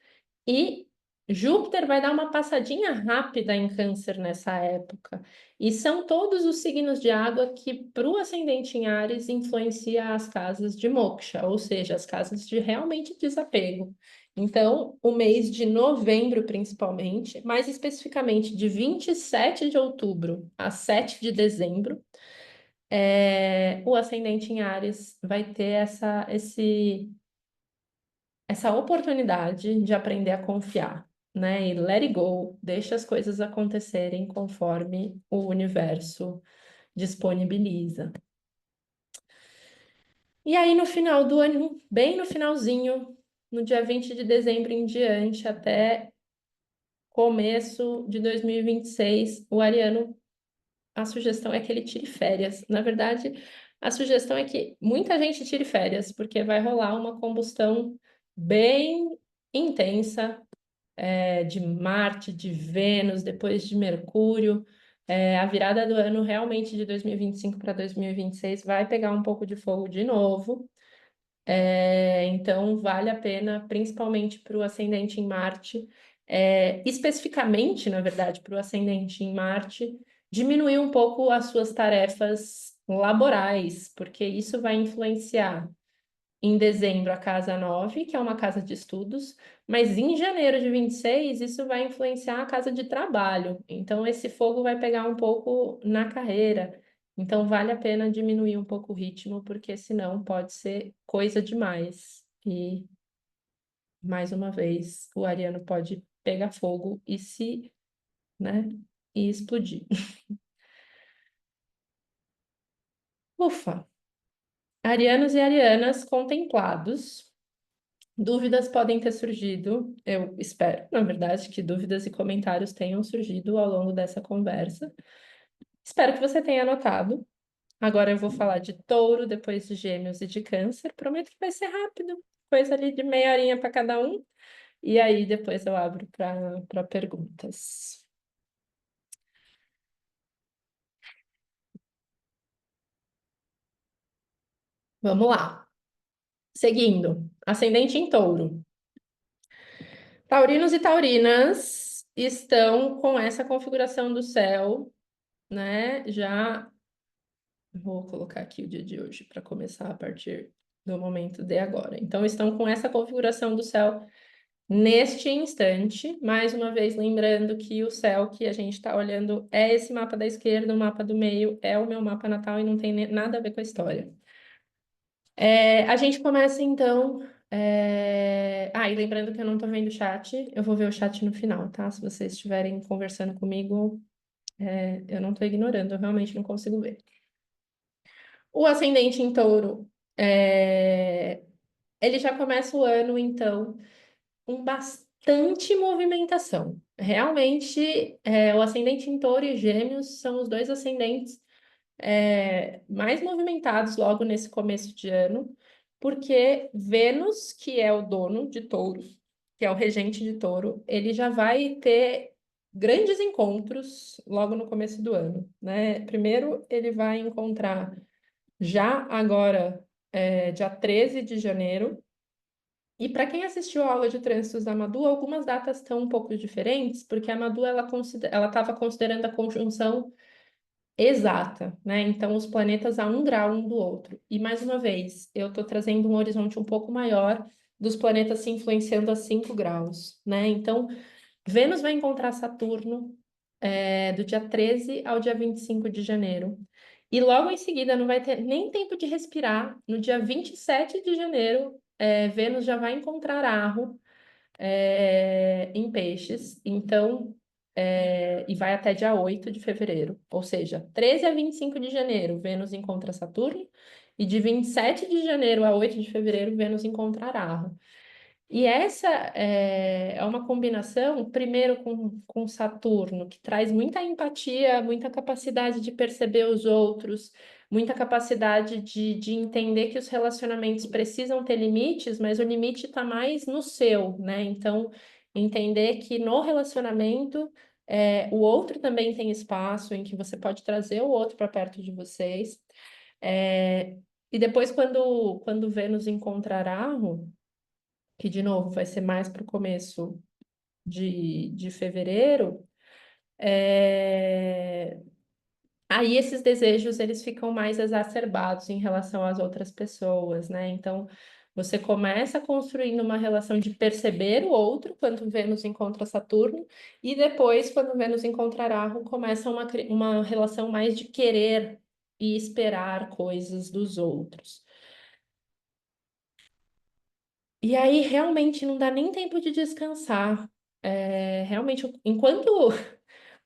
e Júpiter vai dar uma passadinha rápida em Câncer nessa época. E são todos os signos de água que, para o ascendente em Áries, influencia as casas de moksha, ou seja, as casas de realmente desapego. Então, o mês de novembro, principalmente, mais especificamente de 27 de outubro a 7 de dezembro, o ascendente em Áries vai ter essa oportunidade de aprender a confiar, né? E let it go, deixa as coisas acontecerem conforme o universo disponibiliza. E aí, no final do ano, bem no finalzinho, no dia 20 de dezembro em diante, até começo de 2026, o ariano, a sugestão é que ele tire férias. Na verdade, a sugestão é que muita gente tire férias, porque vai rolar uma combustão bem intensa de Marte, de Vênus, depois de Mercúrio. A virada do ano realmente de 2025 para 2026 vai pegar um pouco de fogo de novo. Então, vale a pena, principalmente para o ascendente em Marte, especificamente, na verdade, para o ascendente em Marte, diminuir um pouco as suas tarefas laborais, porque isso vai influenciar em dezembro a casa 9, que é uma casa de estudos, mas em janeiro de 26 isso vai influenciar a casa de trabalho. Então esse fogo vai pegar um pouco na carreira. Então vale a pena diminuir um pouco o ritmo, porque senão pode ser coisa demais. E mais uma vez, o ariano pode pegar fogo e se, né, e explodir. Ufa! Arianos e arianas contemplados. Dúvidas podem ter surgido, eu espero, na verdade, que dúvidas e comentários tenham surgido ao longo dessa conversa. Espero que você tenha anotado. Agora eu vou falar de touro, depois de gêmeos e de câncer. Prometo que vai ser rápido, coisa ali de meia horinha para cada um. E aí depois eu abro para perguntas. Vamos lá. Seguindo, ascendente em touro. Taurinos e taurinas estão com essa configuração do céu, né? Já vou colocar aqui o dia de hoje para começar a partir do momento de agora. Então, estão com essa configuração do céu neste instante. Mais uma vez, lembrando que o céu que a gente está olhando é esse mapa da esquerda, o mapa do meio é o meu mapa natal e não tem nada a ver com a história. A gente começa então. E lembrando que eu não estou vendo o chat, eu vou ver o chat no final, tá? Se vocês estiverem conversando comigo, eu não estou ignorando, eu realmente não consigo ver. O ascendente em touro, ele já começa o ano, então, com bastante movimentação. Realmente, o ascendente em touro e gêmeos são os dois ascendentes mais movimentados logo nesse começo de ano, porque Vênus, que é o dono de touro, que é o regente de touro, ele já vai ter grandes encontros logo no começo do ano, né? Primeiro, ele vai encontrar já agora, dia 13 de janeiro. E para quem assistiu a aula de trânsitos da Madu, algumas datas estão um pouco diferentes, porque a Madu ela estava considerando a conjunção exata, né? Então, os planetas a 1 grau um do outro. E mais uma vez, eu estou trazendo um horizonte um pouco maior dos planetas se influenciando a 5 graus, né? Então, Vênus vai encontrar Saturno do dia 13 ao dia 25 de janeiro. E logo em seguida, não vai ter nem tempo de respirar. No dia 27 de janeiro, Vênus já vai encontrar Arro em Peixes. Então, e vai até dia 8 de fevereiro. Ou seja, 13 a 25 de janeiro, Vênus encontra Saturno. E de 27 de janeiro a 8 de fevereiro, Vênus encontra Arro. E essa é uma combinação, primeiro com Saturno, que traz muita empatia, muita capacidade de perceber os outros, muita capacidade de entender que os relacionamentos precisam ter limites, mas o limite está mais no seu, né? Então, entender que no relacionamento o outro também tem espaço em que você pode trazer o outro para perto de vocês. E depois, quando Vênus encontrar Rahu, que de novo vai ser mais para o começo de fevereiro, aí esses desejos eles ficam mais exacerbados em relação às outras pessoas, né? Então você começa construindo uma relação de perceber o outro quando Vênus encontra Saturno, e depois, quando Vênus encontra Rahu, começa uma relação mais de querer e esperar coisas dos outros. E aí realmente não dá nem tempo de descansar. Realmente, enquanto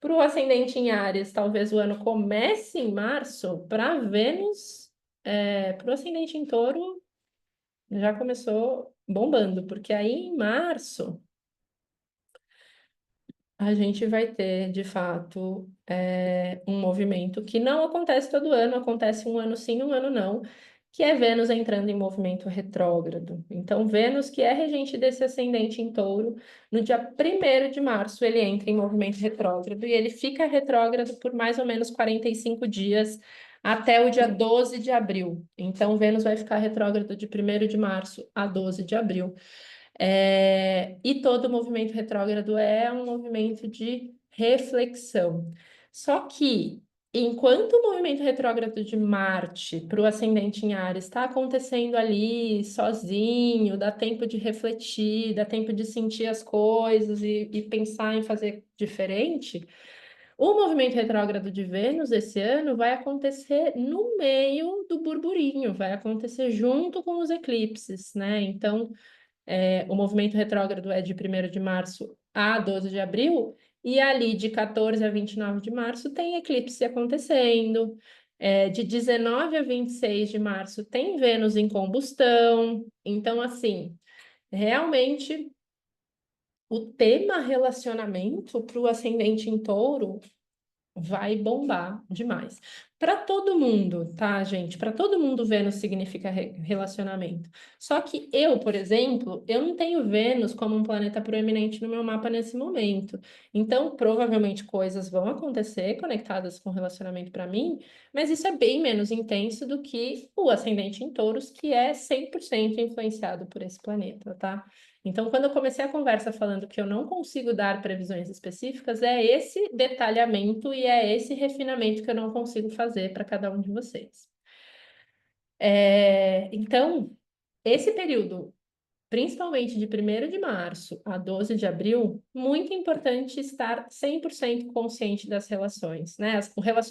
para o ascendente em Áries, talvez o ano comece em março, para Vênus, para o ascendente em Touro, já começou bombando, porque aí em março a gente vai ter, de fato, um movimento que não acontece todo ano, acontece um ano sim, um ano não, que é Vênus entrando em movimento retrógrado. Então, Vênus, que é regente desse ascendente em Touro, no dia 1º de março, ele entra em movimento retrógrado e ele fica retrógrado por mais ou menos 45 dias até o dia 12 de abril. Então, Vênus vai ficar retrógrado de 1º de março a 12 de abril. E todo movimento retrógrado é um movimento de reflexão. Só que, enquanto o movimento retrógrado de Marte para o ascendente em Áries está acontecendo ali sozinho, dá tempo de refletir, dá tempo de sentir as coisas e pensar em fazer diferente. O movimento retrógrado de Vênus esse ano vai acontecer no meio do burburinho, vai acontecer junto com os eclipses, né? Então, o movimento retrógrado é de 1º de março a 12 de abril, e ali de 14 a 29 de março tem eclipse acontecendo. De 19 a 26 de março tem Vênus em combustão. Então, assim, realmente o tema relacionamento para o ascendente em Touro vai bombar demais. Para todo mundo, tá, gente? Para todo mundo, Vênus significa relacionamento. Só que eu, por exemplo, eu não tenho Vênus como um planeta proeminente no meu mapa nesse momento. Então, provavelmente coisas vão acontecer conectadas com relacionamento para mim, mas isso é bem menos intenso do que o ascendente em Touros, que é 100% influenciado por esse planeta, tá? Então, quando eu comecei a conversa falando que eu não consigo dar previsões específicas, é esse detalhamento e é esse refinamento que eu não consigo fazer para cada um de vocês. Então, esse período, principalmente de 1º de março a 12 de abril, muito importante estar 100% consciente das relações, né?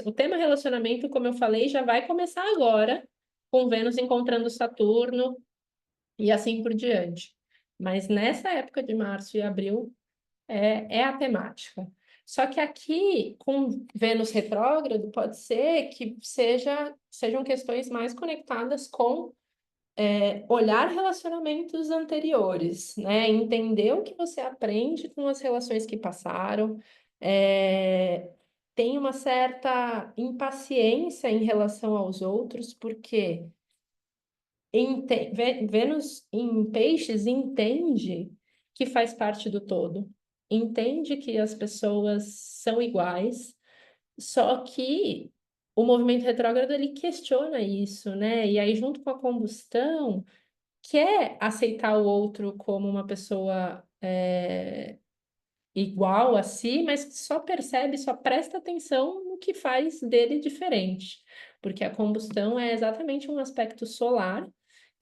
O tema relacionamento, como eu falei, já vai começar agora, com Vênus encontrando Saturno e assim por diante. Mas nessa época de março e abril é a temática. Só que aqui, com Vênus retrógrado, pode ser que sejam questões mais conectadas com olhar relacionamentos anteriores, né? Entender o que você aprende com as relações que passaram. Tem uma certa impaciência em relação aos outros, porque Vênus em Peixes entende que faz parte do todo, entende que as pessoas são iguais, só que o movimento retrógrado ele questiona isso, né? E aí, junto com a combustão, quer aceitar o outro como uma pessoa igual a si, mas só percebe, só presta atenção no que faz dele diferente, porque a combustão é exatamente um aspecto solar,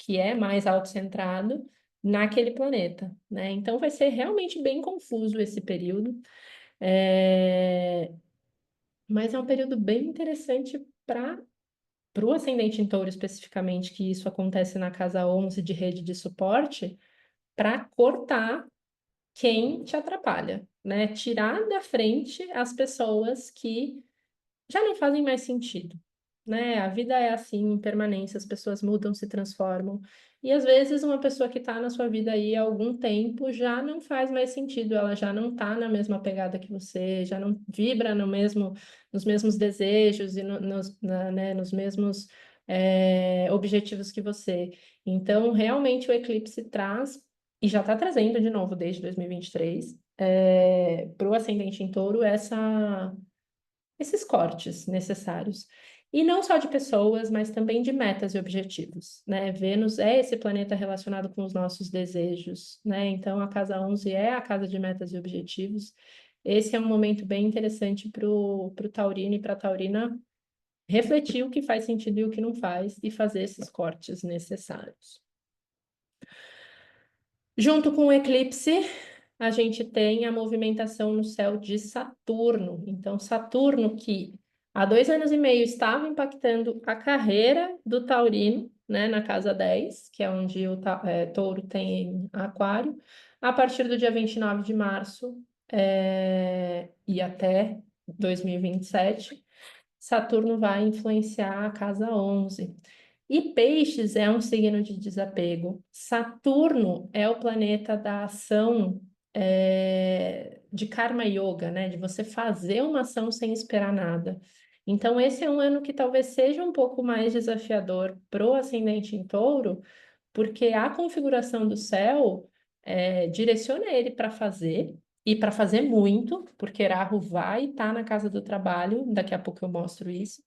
que é mais autocentrado naquele planeta, né? Então vai ser realmente bem confuso esse período, mas é um período bem interessante para o ascendente em touro especificamente, que isso acontece na casa 11 de rede de suporte, para cortar quem te atrapalha, né? Tirar da frente as pessoas que já não fazem mais sentido, né? A vida é assim, em permanência, as pessoas mudam, se transformam. E às vezes uma pessoa que está na sua vida aí há algum tempo já não faz mais sentido, ela já não está na mesma pegada que você, já não vibra no mesmo, nos mesmos desejos e né, nos mesmos objetivos que você. Então, realmente o eclipse traz, e já está trazendo de novo desde 2023, para o ascendente em touro esses cortes necessários. E não só de pessoas, mas também de metas e objetivos, né? Vênus é esse planeta relacionado com os nossos desejos, né? Então, a casa 11 é a casa de metas e objetivos. Esse é um momento bem interessante para o taurino e para a taurina refletir o que faz sentido e o que não faz e fazer esses cortes necessários. Junto com o eclipse, a gente tem a movimentação no céu de Saturno. Então, Saturno, que há 2 anos e meio estava impactando a carreira do taurino, né, na casa 10, que é onde o touro tem aquário, a partir do dia 29 de março e até 2027, Saturno vai influenciar a casa 11. E Peixes é um signo de desapego. Saturno é o planeta da ação, de Karma Yoga, né? De você fazer uma ação sem esperar nada. Então, esse é um ano que talvez seja um pouco mais desafiador para o ascendente em touro, porque a configuração do céu direciona ele para fazer, e para fazer muito, porque Rahu vai estar na casa do trabalho, daqui a pouco eu mostro isso.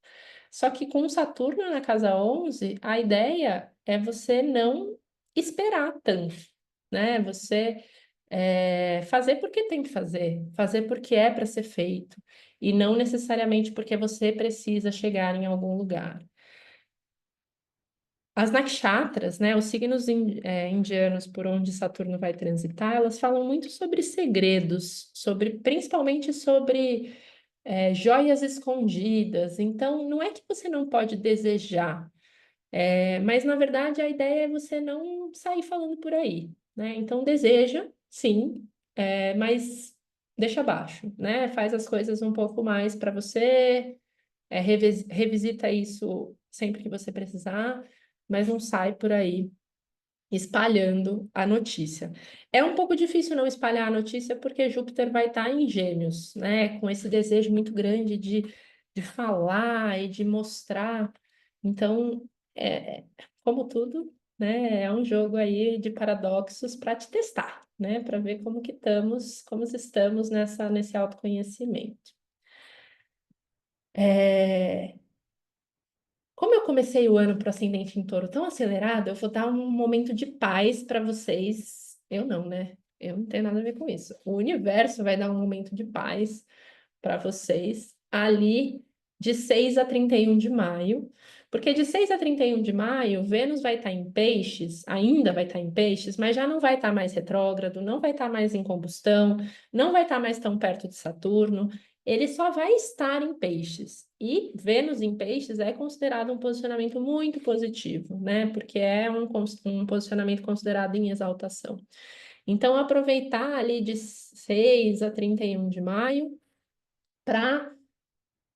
Só que com Saturno na casa 11, a ideia é você não esperar tanto, né? Você fazer porque tem que fazer porque é para ser feito, e não necessariamente porque você precisa chegar em algum lugar. As nakshatras, né, os signos indianos por onde Saturno vai transitar, elas falam muito sobre segredos, principalmente sobre joias escondidas. Então, não é que você não pode desejar, mas na verdade a ideia é você não sair falando por aí, né? Então, deseja, sim, mas deixa abaixo, né? Faz as coisas um pouco mais para você, revisita isso sempre que você precisar, mas não sai por aí espalhando a notícia. É um pouco difícil não espalhar a notícia porque Júpiter vai estar em Gêmeos, né? Com esse desejo muito grande de falar e de mostrar. Então, como tudo, né? É um jogo aí de paradoxos para te testar, né? Para ver como estamos nesse autoconhecimento. Como eu comecei o ano para o ascendente em touro tão acelerado, eu vou dar um momento de paz para vocês. Eu não, né? Eu não tenho nada a ver com isso. O universo vai dar um momento de paz para vocês ali de 6 a 31 de maio. Porque de 6 a 31 de maio, Vênus vai estar em peixes, ainda vai estar em peixes, mas já não vai estar mais retrógrado, não vai estar mais em combustão, não vai estar mais tão perto de Saturno. Ele só vai estar em peixes. E Vênus em peixes é considerado um posicionamento muito positivo, né? Porque é um posicionamento considerado em exaltação. Então, aproveitar ali de 6 a 31 de maio para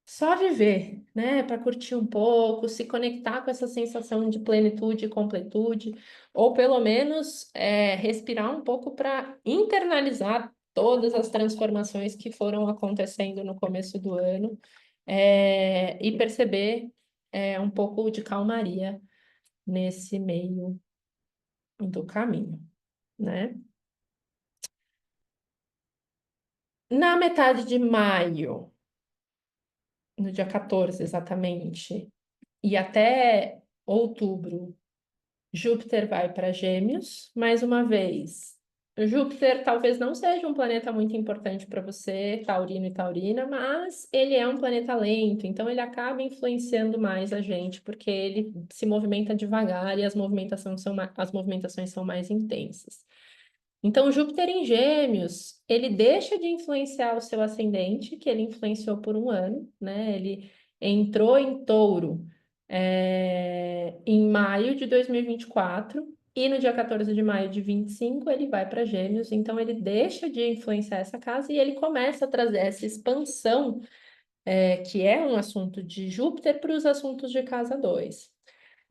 só viver, né? Para curtir um pouco, se conectar com essa sensação de plenitude e completude, ou pelo menos respirar um pouco para internalizar todas as transformações que foram acontecendo no começo do ano, e perceber um pouco de calmaria nesse meio do caminho, né? Na metade de maio, no dia 14 exatamente, e até outubro, Júpiter vai para Gêmeos, mais uma vez. Júpiter talvez não seja um planeta muito importante para você, taurino e taurina, mas ele é um planeta lento, então ele acaba influenciando mais a gente, porque ele se movimenta devagar e as movimentações são mais intensas. Então, Júpiter em Gêmeos, ele deixa de influenciar o seu ascendente, que ele influenciou por um ano, né? Ele entrou em Touro, em maio de 2024, e no dia 14 de maio de 25 ele vai para Gêmeos, então ele deixa de influenciar essa casa e ele começa a trazer essa expansão que é um assunto de Júpiter, para os assuntos de casa 2.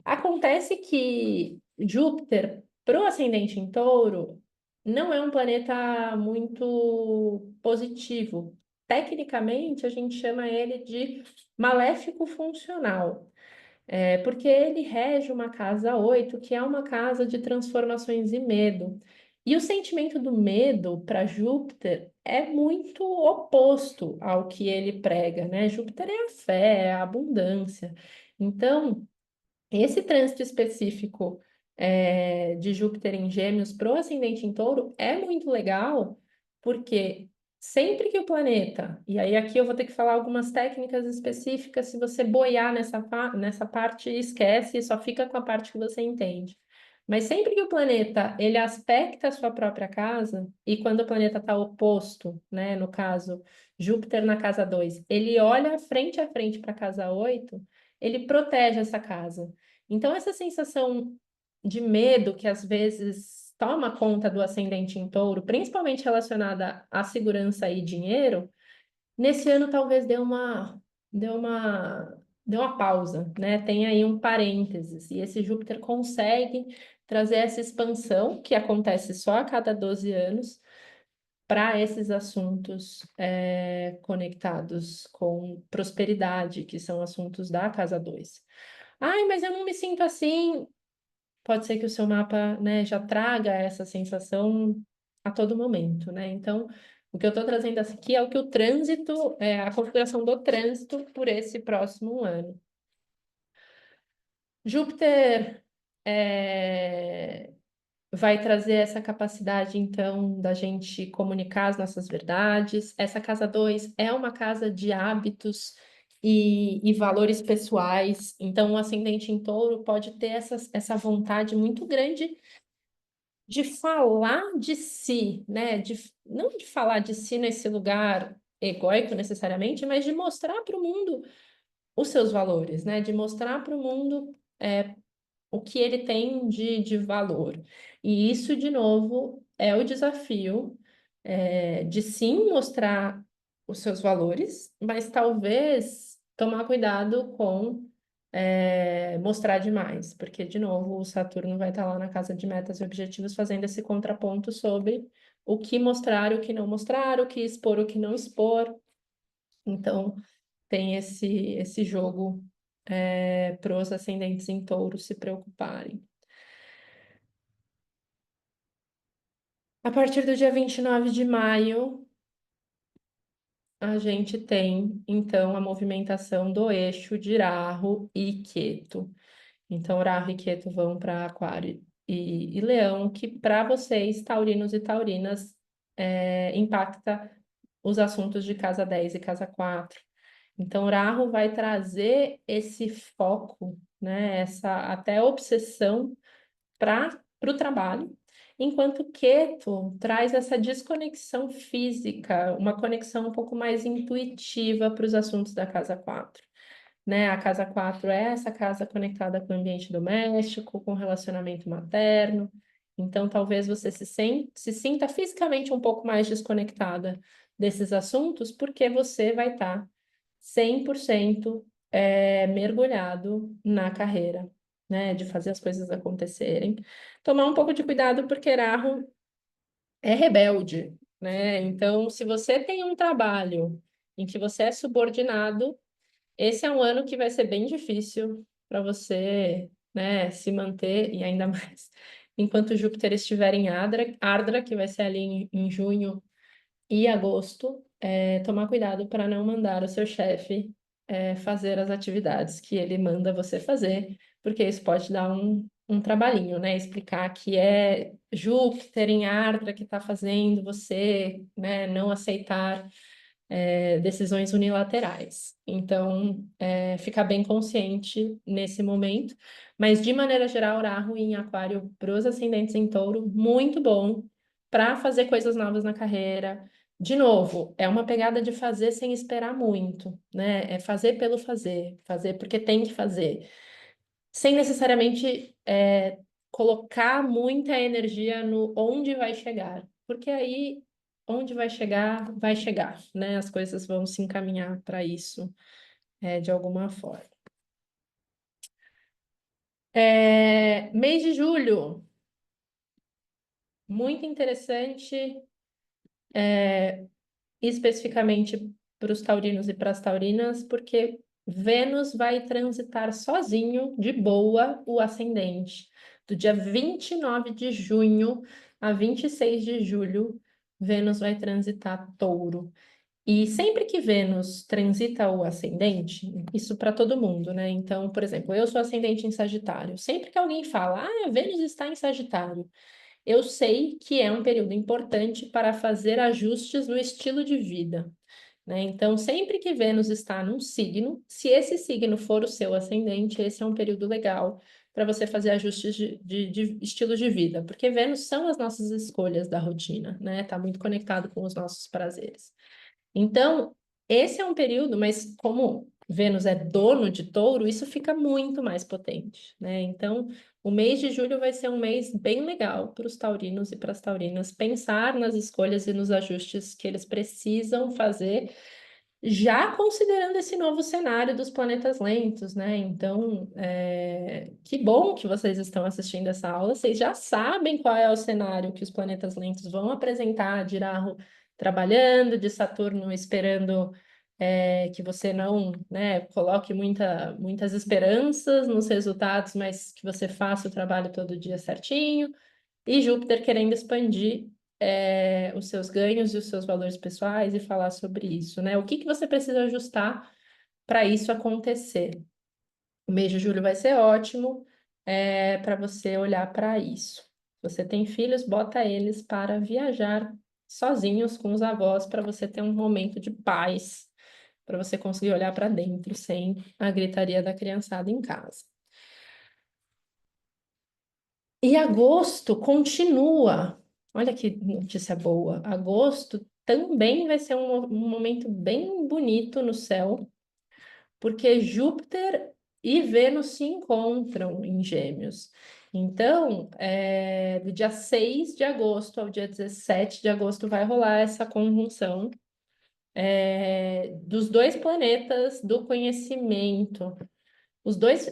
Acontece que Júpiter, para o ascendente em Touro, não é um planeta muito positivo. Tecnicamente, a gente chama ele de maléfico funcional, porque ele rege uma casa 8, que é uma casa de transformações e medo. E o sentimento do medo para Júpiter é muito oposto ao que ele prega, né? Júpiter é a fé, é a abundância. Então, esse trânsito específico de Júpiter em Gêmeos para o ascendente em Touro é muito legal, porque sempre que o planeta, e aí aqui eu vou ter que falar algumas técnicas específicas, se você boiar nessa parte, esquece e só fica com a parte que você entende. Mas sempre que o planeta ele aspecta a sua própria casa, e quando o planeta está oposto, né, no caso, Júpiter na casa 2, ele olha frente a frente para a casa 8, ele protege essa casa. Então, essa sensação de medo que às vezes toma conta do ascendente em touro, principalmente relacionada à segurança e dinheiro, nesse ano talvez deu uma pausa, né? Tem aí um parênteses, e esse Júpiter consegue trazer essa expansão que acontece só a cada 12 anos para esses assuntos conectados com prosperidade, que são assuntos da casa 2. Ai, mas eu não me sinto assim. Pode ser que o seu mapa, né, já traga essa sensação a todo momento, né? Então, o que eu estou trazendo aqui é o que o trânsito, a configuração do trânsito por esse próximo ano. Júpiter vai trazer essa capacidade, então, da gente comunicar as nossas verdades. Essa casa 2 é uma casa de hábitos e valores pessoais. Então, o ascendente em touro pode ter essa vontade muito grande de falar de si, né? Não de falar de si nesse lugar egóico necessariamente, mas de mostrar para o mundo os seus valores, né? De mostrar para o mundo o que ele tem de valor. E isso, de novo, é o desafio de sim mostrar os seus valores, mas talvez tomar cuidado com mostrar demais, porque, de novo, o Saturno vai estar lá na casa de metas e objetivos fazendo esse contraponto sobre o que mostrar, o que não mostrar, o que expor, o que não expor. Então, tem esse jogo para os ascendentes em touro se preocuparem. A partir do dia 29 de maio, a gente tem, então, a movimentação do eixo de Rahu e Queto. Então, Rahu e Queto vão para Aquário e Leão, que para vocês, taurinos e taurinas, impacta os assuntos de casa 10 e casa 4. Então, Rahu vai trazer esse foco, né, essa até obsessão para o trabalho, enquanto Keto traz essa desconexão física, uma conexão um pouco mais intuitiva para os assuntos da casa 4, né? A casa 4 é essa casa conectada com o ambiente doméstico, com o relacionamento materno. Então, talvez você se sinta fisicamente um pouco mais desconectada desses assuntos, porque você vai estar 100% mergulhado na carreira, né? De fazer as coisas acontecerem. Tomar um pouco de cuidado, porque Rahu é rebelde, né? Então, se você tem um trabalho em que você é subordinado, esse é um ano que vai ser bem difícil para você, né, se manter, e ainda mais enquanto Júpiter estiver em Ardra, que vai ser ali em junho e agosto, tomar cuidado para não mandar o seu chefe fazer as atividades que ele manda você fazer, porque isso pode dar um trabalhinho, né? Explicar que é Júpiter em Ardra que está fazendo você, né, não aceitar decisões unilaterais. Então, ficar bem consciente nesse momento. Mas, de maneira geral, Rahu em Aquário para os ascendentes em Touro, muito bom para fazer coisas novas na carreira. De novo, é uma pegada de fazer sem esperar muito, né? É fazer pelo fazer, fazer porque tem que fazer, sem necessariamente colocar muita energia no onde vai chegar, porque aí onde vai chegar, né? As coisas vão se encaminhar para isso, de alguma forma. Mês de julho, muito interessante, especificamente para os taurinos e para as taurinas, porque Vênus vai transitar sozinho, de boa, o ascendente. Do dia 29 de junho a 26 de julho, Vênus vai transitar Touro. E sempre que Vênus transita o ascendente, isso para todo mundo, né? Então, por exemplo, eu sou ascendente em Sagitário. Sempre que alguém fala, Vênus está em Sagitário, eu sei que é um período importante para fazer ajustes no estilo de vida, né? Então, sempre que Vênus está num signo, se esse signo for o seu ascendente, esse é um período legal para você fazer ajustes de estilo de vida, porque Vênus são as nossas escolhas da rotina, né? Está muito conectado com os nossos prazeres. Então, esse é um período, mas como Vênus é dono de Touro, isso fica muito mais potente, né? Então, o mês de julho vai ser um mês bem legal para os taurinos e para as taurinas pensar nas escolhas e nos ajustes que eles precisam fazer, já considerando esse novo cenário dos planetas lentos, né? Então, que bom que vocês estão assistindo essa aula, vocês já sabem qual é o cenário que os planetas lentos vão apresentar de Rahu trabalhando, de Saturno esperando que você não, né, coloque muitas esperanças nos resultados, mas que você faça o trabalho todo dia certinho, e Júpiter querendo expandir os seus ganhos e os seus valores pessoais e falar sobre isso, né? O que que você precisa ajustar para isso acontecer? O mês de julho vai ser ótimo para você olhar para isso. Se você tem filhos, bota eles para viajar sozinhos com os avós, para você ter um momento de paz, para você conseguir olhar para dentro sem a gritaria da criançada em casa. E agosto continua. Olha que notícia boa. Agosto também vai ser um momento bem bonito no céu, porque Júpiter e Vênus se encontram em Gêmeos. Então, do dia 6 de agosto ao dia 17 de agosto vai rolar essa conjunção dos dois planetas do conhecimento.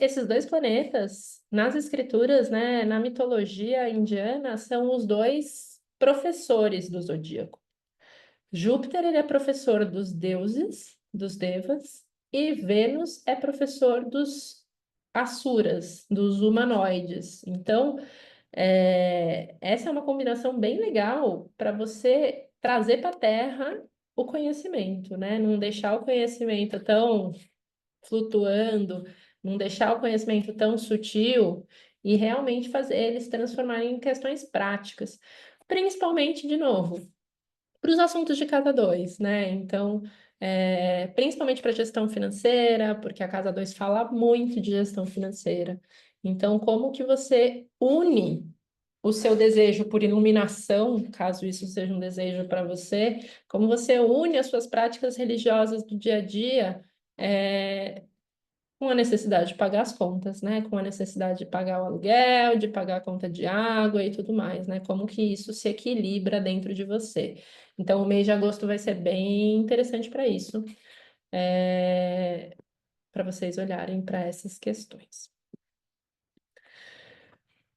Esses dois planetas, nas escrituras, né, na mitologia indiana, são os dois professores do zodíaco. Júpiter, ele é professor dos deuses, dos devas, e Vênus é professor dos asuras, dos humanoides. Então, essa é uma combinação bem legal para você trazer para a Terra o conhecimento, né? Não deixar o conhecimento tão flutuando, não deixar o conhecimento tão sutil e realmente fazer eles transformarem em questões práticas. Principalmente, de novo, para os assuntos de casa 2, né? Então, principalmente para gestão financeira, porque a casa 2 fala muito de gestão financeira. Então, como que você une o seu desejo por iluminação, caso isso seja um desejo para você, como você une as suas práticas religiosas do dia a dia, com a necessidade de pagar as contas, né? Com a necessidade de pagar o aluguel, de pagar a conta de água e tudo mais, né? Como que isso se equilibra dentro de você. Então, o mês de agosto vai ser bem interessante para isso, para vocês olharem para essas questões.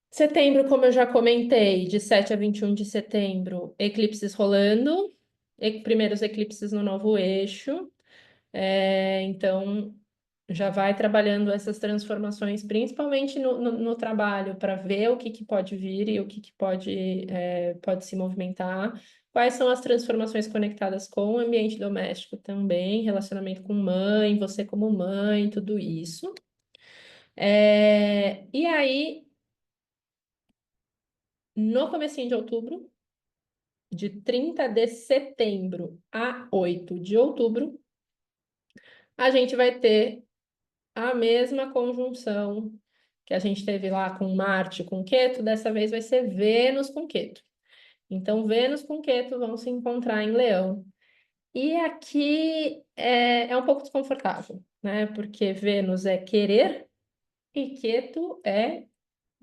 Setembro, como eu já comentei, de 7 a 21 de setembro, eclipses rolando, primeiros eclipses no novo eixo. Então, já vai trabalhando essas transformações, principalmente no trabalho, para ver o que pode vir e o que pode se movimentar. Quais são as transformações conectadas com o ambiente doméstico também, relacionamento com mãe, você como mãe, tudo isso. E aí, no comecinho de outubro, de 30 de setembro a 8 de outubro, a gente vai ter a mesma conjunção que a gente teve lá com Marte com Queto, dessa vez vai ser Vênus com Queto. Então, Vênus com Queto vão se encontrar em Leão. E aqui é um pouco desconfortável, né? Porque Vênus é querer e Queto é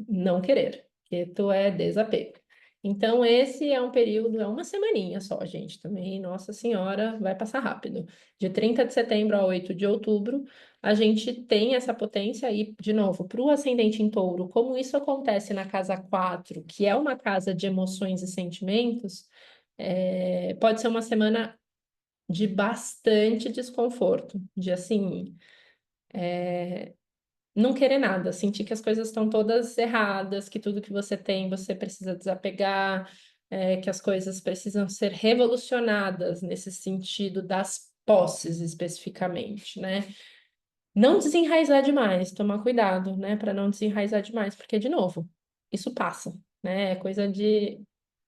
não querer. Queto é desapego. Então, esse é um período, é uma semaninha só, gente, também, Nossa Senhora, vai passar rápido. De 30 de setembro a 8 de outubro, a gente tem essa potência aí, de novo, para o ascendente em touro, como isso acontece na casa 4, que é uma casa de emoções e sentimentos, pode ser uma semana de bastante desconforto, de assim, não querer nada, sentir que as coisas estão todas erradas, que tudo que você tem você precisa desapegar, que as coisas precisam ser revolucionadas nesse sentido das posses especificamente, né? Não desenraizar demais, tomar cuidado, né, para não desenraizar demais, porque, de novo, isso passa, né? É coisa de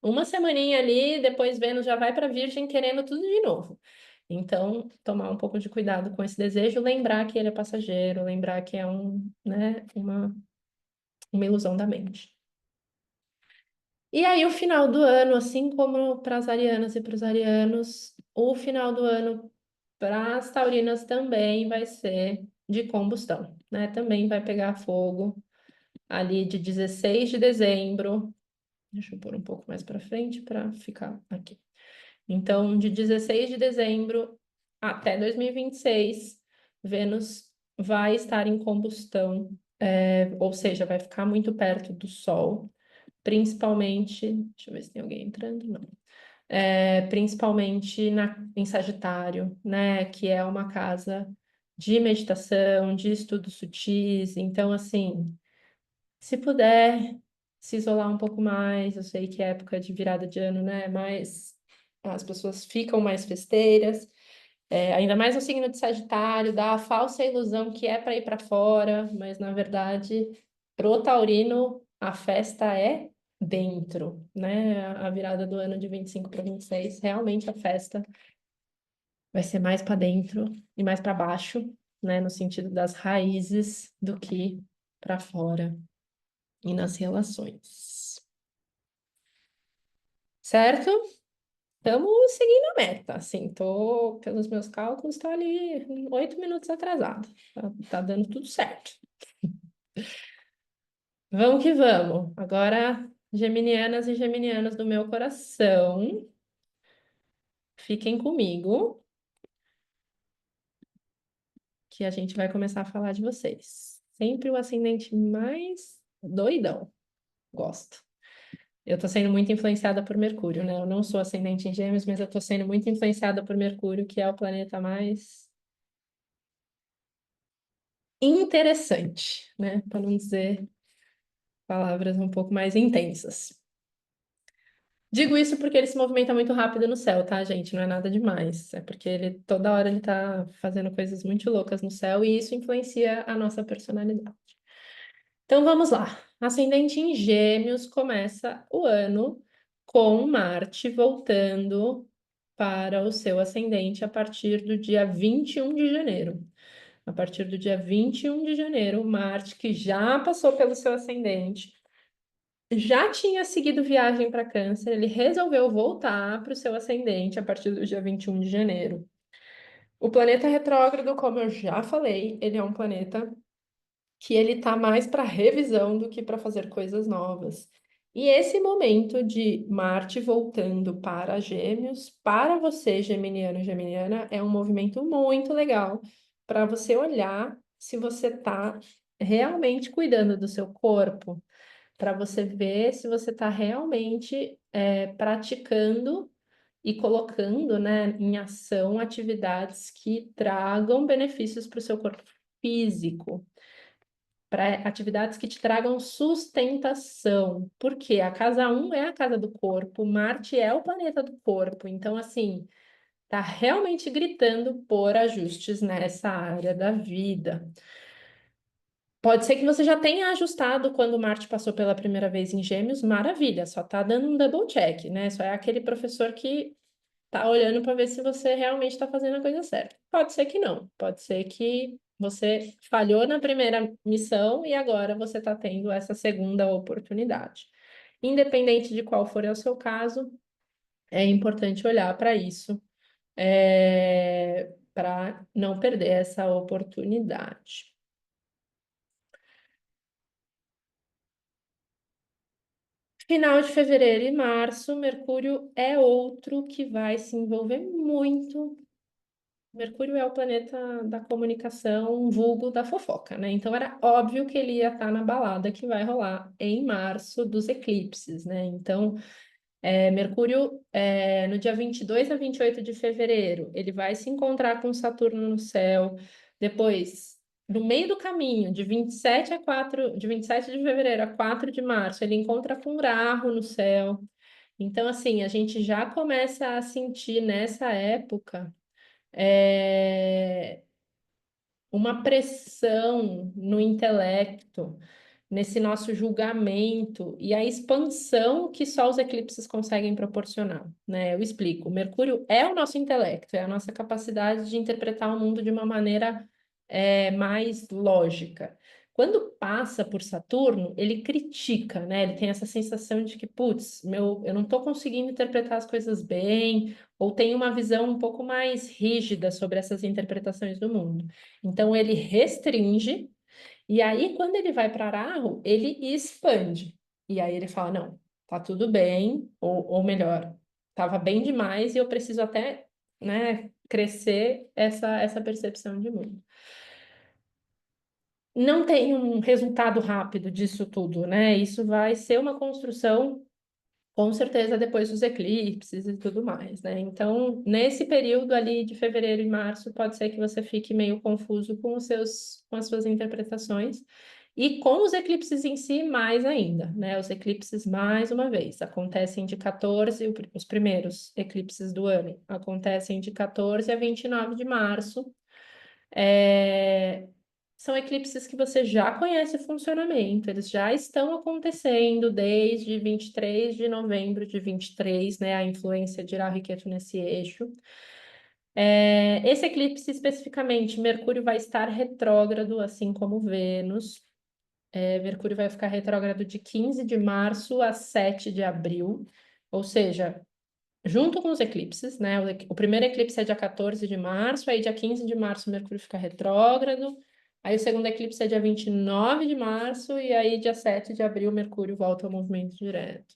uma semaninha ali, depois Vênus já vai para Virgem querendo tudo de novo. Então, tomar um pouco de cuidado com esse desejo, lembrar que ele é passageiro, lembrar que é né, uma ilusão da mente. E aí, o final do ano, assim como para as arianas e para os arianos, o final do ano para as taurinas também vai ser de combustão, né? Também vai pegar fogo ali de 16 de dezembro. Deixa eu pôr um pouco mais para frente para ficar aqui. Então, de 16 de dezembro até 2026, Vênus vai estar em combustão, ou seja, vai ficar muito perto do Sol, principalmente. Deixa eu ver se tem alguém entrando, não. Principalmente em Sagitário, né? Que é uma casa de meditação, de estudos sutis. Então, assim, se puder se isolar um pouco mais, eu sei que é época de virada de ano, né? Mas as pessoas ficam mais festeiras, ainda mais no signo de Sagitário, dá a falsa ilusão que é para ir para fora, mas na verdade, pro taurino, a festa é dentro, né? A virada do ano de 25 para 26, realmente a festa vai ser mais para dentro e mais para baixo, né? No sentido das raízes do que para fora e nas relações. Certo? Estamos seguindo a meta, assim, tô, pelos meus cálculos, tô ali 8 minutos atrasado. Tá dando tudo certo. Vamos que vamos. Agora, geminianas e geminianos do meu coração, fiquem comigo, que a gente vai começar a falar de vocês. Sempre o ascendente mais doidão. Gosto. Eu tô sendo muito influenciada por Mercúrio, né? Eu não sou ascendente em Gêmeos, mas eu tô sendo muito influenciada por Mercúrio, que é o planeta mais interessante, né? Para não dizer palavras um pouco mais intensas. Digo isso porque ele se movimenta muito rápido no céu, tá, gente? Não é nada demais. É porque ele toda hora ele tá fazendo coisas muito loucas no céu e isso influencia a nossa personalidade. Então vamos lá. Ascendente em Gêmeos começa o ano com Marte voltando para o seu ascendente a partir do dia 21 de janeiro. A partir do dia 21 de janeiro, Marte, que já passou pelo seu ascendente, já tinha seguido viagem para Câncer, ele resolveu voltar para o seu ascendente a partir do dia 21 de janeiro. O planeta retrógrado, como eu já falei, ele é um planeta que ele tá mais para revisão do que para fazer coisas novas. E esse momento de Marte voltando para Gêmeos, para você, geminiano e geminiana, é um movimento muito legal para você olhar se você está realmente cuidando do seu corpo, para você ver se você está realmente praticando e colocando, né, em ação atividades que tragam benefícios para o seu corpo físico, para atividades que te tragam sustentação. Porque a casa um é a casa do corpo, Marte é o planeta do corpo. Então, assim, tá realmente gritando por ajustes nessa área da vida. Pode ser que você já tenha ajustado quando Marte passou pela primeira vez em Gêmeos, maravilha, só tá dando um double check, né? Só é aquele professor que tá olhando para ver se você realmente está fazendo a coisa certa. Pode ser que não, pode ser que você falhou na primeira missão e agora você está tendo essa segunda oportunidade. Independente de qual for o seu caso, é importante olhar para isso, para não perder essa oportunidade. Final de fevereiro e março, Mercúrio é outro que vai se envolver muito. Mercúrio é o planeta da comunicação, vulgo da fofoca, né? Então era óbvio que ele ia estar na balada que vai rolar em março dos eclipses, né? Então, Mercúrio, no dia 22 a 28 de fevereiro, ele vai se encontrar com Saturno no céu. Depois, no meio do caminho, de 27 de fevereiro a 4 de março, ele encontra com Rahu no céu. Então, assim, a gente já começa a sentir nessa época é, uma pressão no intelecto, nesse nosso julgamento e a expansão que só os eclipses conseguem proporcionar, né? Eu explico. Mercúrio é o nosso intelecto, é a nossa capacidade de interpretar o mundo de uma maneira mais lógica. Quando passa por Saturno, ele critica, né? Ele tem essa sensação de que, putz, eu não estou conseguindo interpretar as coisas bem, ou tem uma visão um pouco mais rígida sobre essas interpretações do mundo. Então, ele restringe e aí, quando ele vai para Ararro, ele expande. E aí ele fala, não, tá tudo bem, ou melhor, estava bem demais e eu preciso até, né, crescer essa percepção de mundo. Não tem um resultado rápido disso tudo, né? Isso vai ser uma construção com certeza depois dos eclipses e tudo mais, né? Então, nesse período ali de fevereiro e março, pode ser que você fique meio confuso com as suas interpretações. E com os eclipses em si, mais ainda, né? Os eclipses, mais uma vez, acontecem de 14, os primeiros eclipses do ano acontecem de 14 a 29 de março. É, São eclipses que você já conhece o funcionamento, eles já estão acontecendo desde 23 de novembro de 23, né? A influência de Rahu e Ketu nesse eixo. Esse eclipse especificamente, Mercúrio vai estar retrógrado, assim como Vênus. Mercúrio vai ficar retrógrado de 15 de março a 7 de abril, ou seja, junto com os eclipses, né? O primeiro eclipse é dia 14 de março, aí dia 15 de março Mercúrio fica retrógrado, aí o segundo eclipse é dia 29 de março, e aí dia 7 de abril Mercúrio volta ao movimento direto.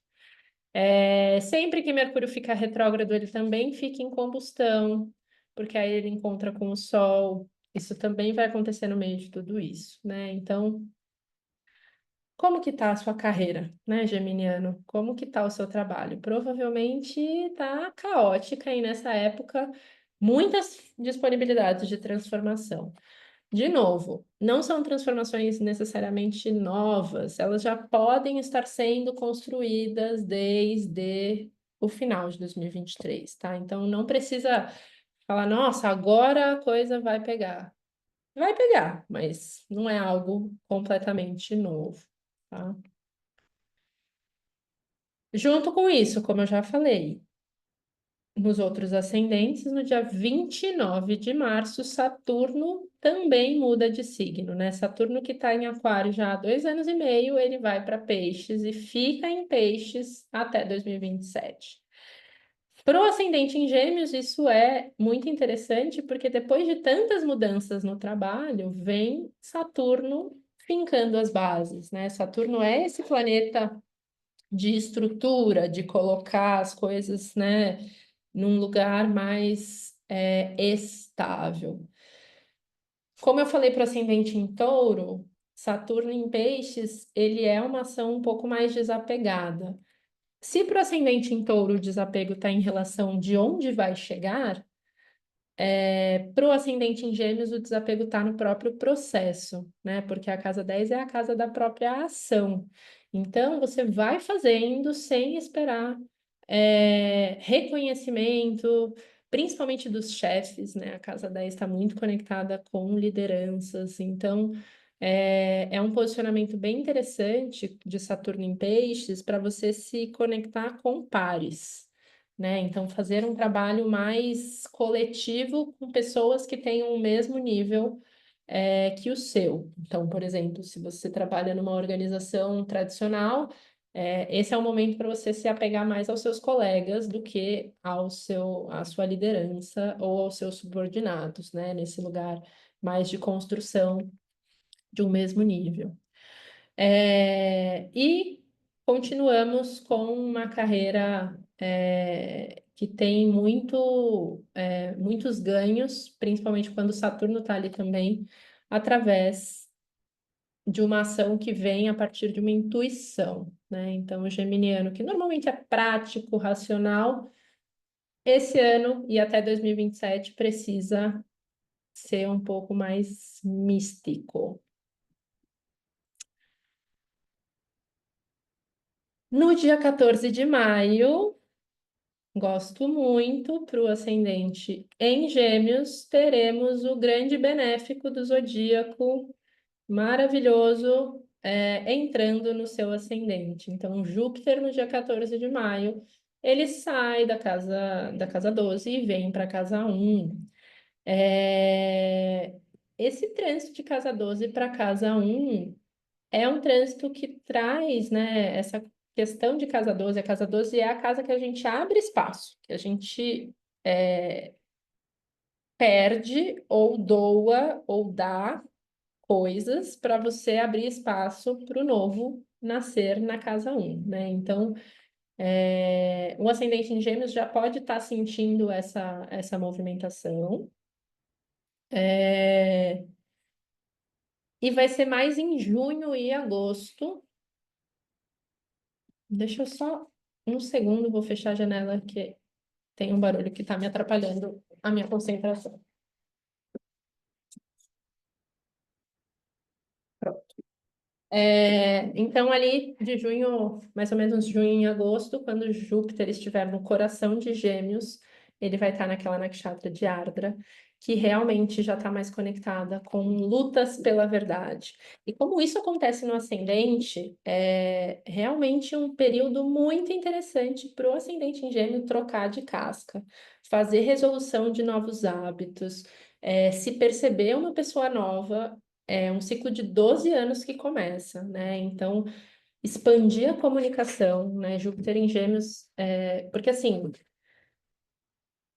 Sempre que Mercúrio fica retrógrado, ele também fica em combustão, porque aí ele encontra com o Sol. Isso também vai acontecer no meio de tudo isso, né? Então, como que tá a sua carreira, né, Geminiano? Como que tá o seu trabalho? Provavelmente tá caótica e nessa época muitas disponibilidades de transformação. De novo, não são transformações necessariamente novas, elas já podem estar sendo construídas desde o final de 2023, tá? Então não precisa falar, nossa, agora a coisa vai pegar. Vai pegar, mas não é algo completamente novo, tá? Junto com isso, como eu já falei, nos outros ascendentes, no dia 29 de março, Saturno também muda de signo, né? Saturno que está em Aquário já há 2 anos e meio, ele vai para Peixes e fica em Peixes até 2027. Para o ascendente em Gêmeos, isso é muito interessante, porque depois de tantas mudanças no trabalho, vem Saturno fincando as bases, né? Saturno é esse planeta de estrutura, de colocar as coisas, né, num lugar mais estável. Como eu falei para o ascendente em Touro, Saturno em Peixes, ele é uma ação um pouco mais desapegada. Se para o ascendente em Touro o desapego está em relação de onde vai chegar, para o ascendente em Gêmeos, o desapego está no próprio processo, né? Porque a casa 10 é a casa da própria ação. Então, você vai fazendo sem esperar reconhecimento, principalmente dos chefes, né? A casa 10 está muito conectada com lideranças. Então, é um posicionamento bem interessante de Saturno em Peixes para você se conectar com pares, né? Então, fazer um trabalho mais coletivo com pessoas que tenham o mesmo nível que o seu. Então, por exemplo, se você trabalha numa organização tradicional, esse é o momento para você se apegar mais aos seus colegas do que à sua liderança ou aos seus subordinados, né? Nesse lugar mais de construção de um mesmo nível. E continuamos com uma carreira que tem muitos ganhos, principalmente quando Saturno está ali também, através de uma ação que vem a partir de uma intuição, né? Então, o geminiano, que normalmente é prático, racional, esse ano e até 2027 precisa ser um pouco mais místico. No dia 14 de maio, gosto muito, para o ascendente em Gêmeos, teremos o grande benéfico do zodíaco maravilhoso entrando no seu ascendente. Então, Júpiter, no dia 14 de maio, ele sai da casa 12 e vem para a casa 1. Esse trânsito de casa 12 para casa 1 é um trânsito que traz, né, essa questão de casa 12. A casa 12 é a casa que a gente abre espaço, que a gente perde ou doa ou dá coisas para você abrir espaço para o novo nascer na casa 1, né? Então, o ascendente em Gêmeos já pode estar sentindo essa movimentação. E vai ser mais em junho e agosto. Deixa eu só um segundo, vou fechar a janela que tem um barulho que está me atrapalhando a minha concentração. Então, ali de junho, mais ou menos junho e agosto, quando Júpiter estiver no coração de Gêmeos, ele vai estar naquela nakshatra de Ardra, que realmente já está mais conectada com lutas pela verdade. E como isso acontece no ascendente, é realmente um período muito interessante para o ascendente em Gêmeo trocar de casca, fazer resolução de novos hábitos, se perceber uma pessoa nova. É um ciclo de 12 anos que começa, né? Então, expandir a comunicação, né? Júpiter em Gêmeos, porque assim,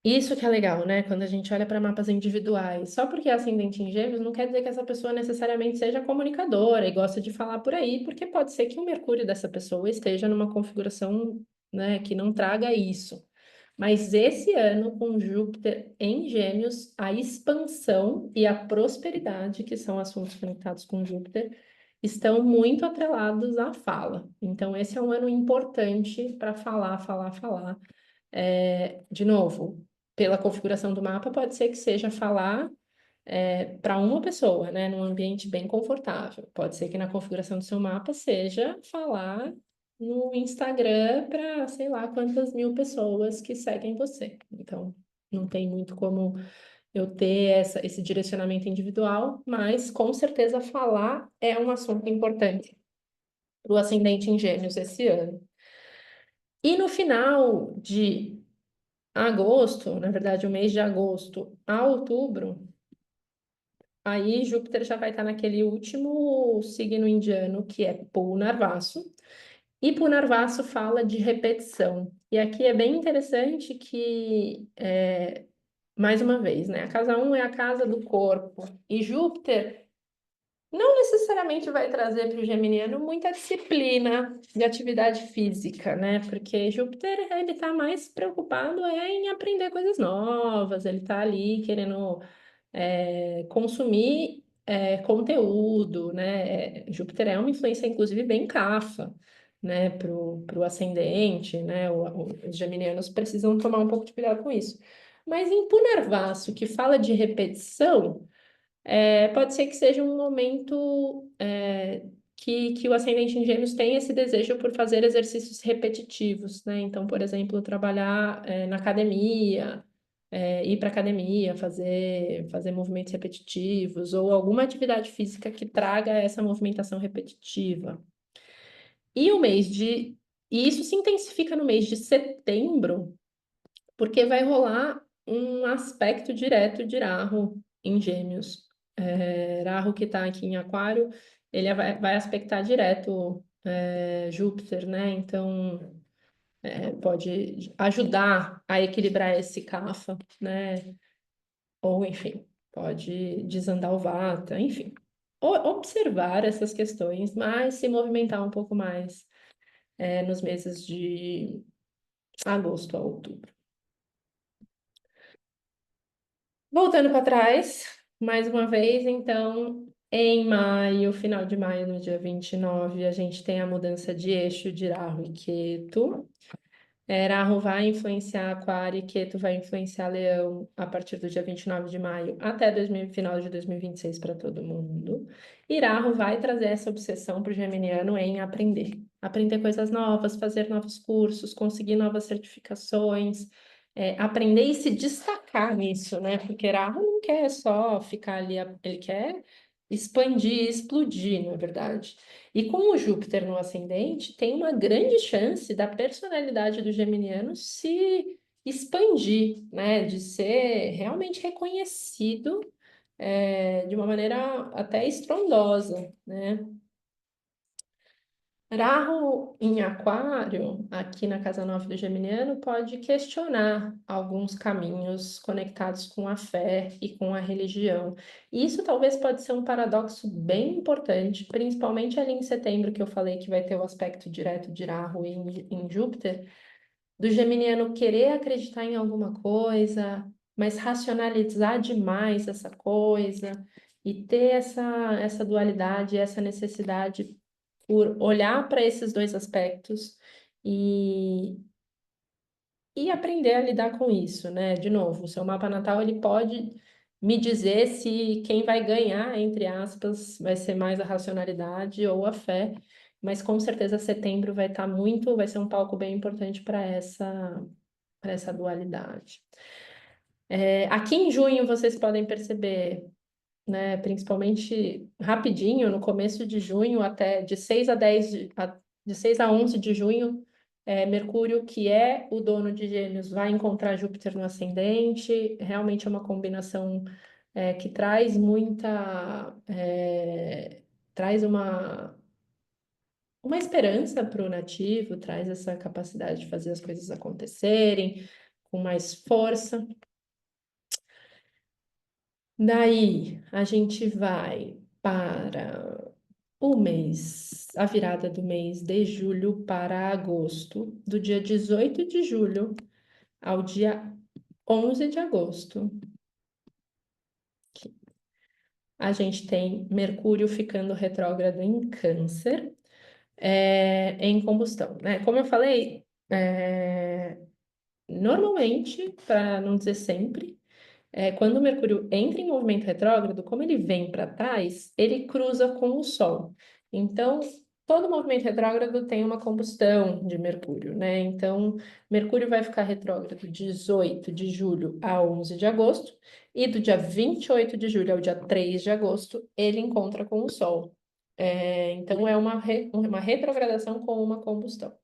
isso que é legal, né? Quando a gente olha para mapas individuais, só porque é ascendente em Gêmeos não quer dizer que essa pessoa necessariamente seja comunicadora e gosta de falar por aí, porque pode ser que o Mercúrio dessa pessoa esteja numa configuração, né, que não traga isso. Mas esse ano, com Júpiter em Gêmeos, a expansão e a prosperidade, que são assuntos conectados com Júpiter, estão muito atrelados à fala. Então, esse é um ano importante para falar, falar, falar. De novo, pela configuração do mapa, pode ser que seja falar para uma pessoa, né, num ambiente bem confortável. Pode ser que na configuração do seu mapa seja falar no Instagram para sei lá quantas mil pessoas que seguem você. Então, não tem muito como eu ter esse direcionamento individual, mas com certeza falar é um assunto importante para o ascendente em Gêmeos esse ano. E no final de agosto, na verdade, o mês de agosto a outubro, aí Júpiter já vai estar naquele último signo indiano, que é Purnarvasu. E Purnarvasu fala de repetição. E aqui é bem interessante que, mais uma vez, né? A casa 1 é a casa do corpo. E Júpiter não necessariamente vai trazer para o geminiano muita disciplina de atividade física, né? Porque Júpiter, ele está mais preocupado em aprender coisas novas, ele está ali querendo consumir conteúdo, né? Júpiter é uma influência, inclusive, bem cafa, né? Pro ascendente, né? Os geminianos precisam tomar um pouco de cuidado com isso. Mas em Punarvasu, que fala de repetição, pode ser que seja um momento que o ascendente em Gêmeos tem esse desejo por fazer exercícios repetitivos, né? Então, por exemplo, trabalhar na academia, ir para academia, fazer movimentos repetitivos, ou alguma atividade física que traga essa movimentação repetitiva. E o mês de. E isso se intensifica no mês de setembro, porque vai rolar um aspecto direto de Rahu em Gêmeos. Rahu que está aqui em Aquário, ele vai aspectar direto Júpiter, né? Então pode ajudar a equilibrar esse Kapha, né? Ou enfim, pode desandar o Vata, enfim. Observar essas questões, mas se movimentar um pouco mais nos meses de agosto a outubro. Voltando para trás, mais uma vez, então, em maio, final de maio, no dia 29, a gente tem a mudança de eixo de Rahu e Ketu. Rahu vai influenciar Aquário e Ketu vai influenciar Leão a partir do dia 29 de maio até final de 2026 para todo mundo. E Rahu vai trazer essa obsessão para o geminiano em aprender. Aprender coisas novas, fazer novos cursos, conseguir novas certificações, aprender e se destacar nisso, né? Porque Rahu não quer só ficar ali, ele quer expandir, explodir, na verdade. E com o Júpiter no ascendente, tem uma grande chance da personalidade do geminiano se expandir, né? De ser realmente reconhecido, de uma maneira até estrondosa, né? Rahu em Aquário, aqui na casa 9 do Geminiano, pode questionar alguns caminhos conectados com a fé e com a religião. E isso talvez pode ser um paradoxo bem importante, principalmente ali em setembro, que eu falei que vai ter o aspecto direto de Rahu em Júpiter, do geminiano querer acreditar em alguma coisa, mas racionalizar demais essa coisa e ter essa dualidade, essa necessidade por olhar para esses dois aspectos e, e aprender a lidar com isso, né? De novo, o seu mapa natal ele pode me dizer se quem vai ganhar, entre aspas, vai ser mais a racionalidade ou a fé, mas com certeza setembro vai ser um palco bem importante para essa dualidade. Aqui em junho vocês podem perceber, né, principalmente rapidinho, no começo de junho, até de 6 a 10, de 6 a 11 de junho, Mercúrio, que é o dono de Gêmeos, vai encontrar Júpiter no ascendente. Realmente é uma combinação que traz traz uma esperança para o nativo, traz essa capacidade de fazer as coisas acontecerem com mais força. Daí a gente vai para a virada do mês de julho para agosto, do dia 18 de julho ao dia 11 de agosto. A gente tem Mercúrio ficando retrógrado em Câncer, em combustão, né? Como eu falei, normalmente, para não dizer sempre, quando o Mercúrio entra em movimento retrógrado, como ele vem para trás, ele cruza com o Sol. Então, todo movimento retrógrado tem uma combustão de Mercúrio, né? Então, Mercúrio vai ficar retrógrado de 18 de julho a 11 de agosto, e do dia 28 de julho ao dia 3 de agosto, ele encontra com o Sol. Então, é uma retrogradação com uma combustão.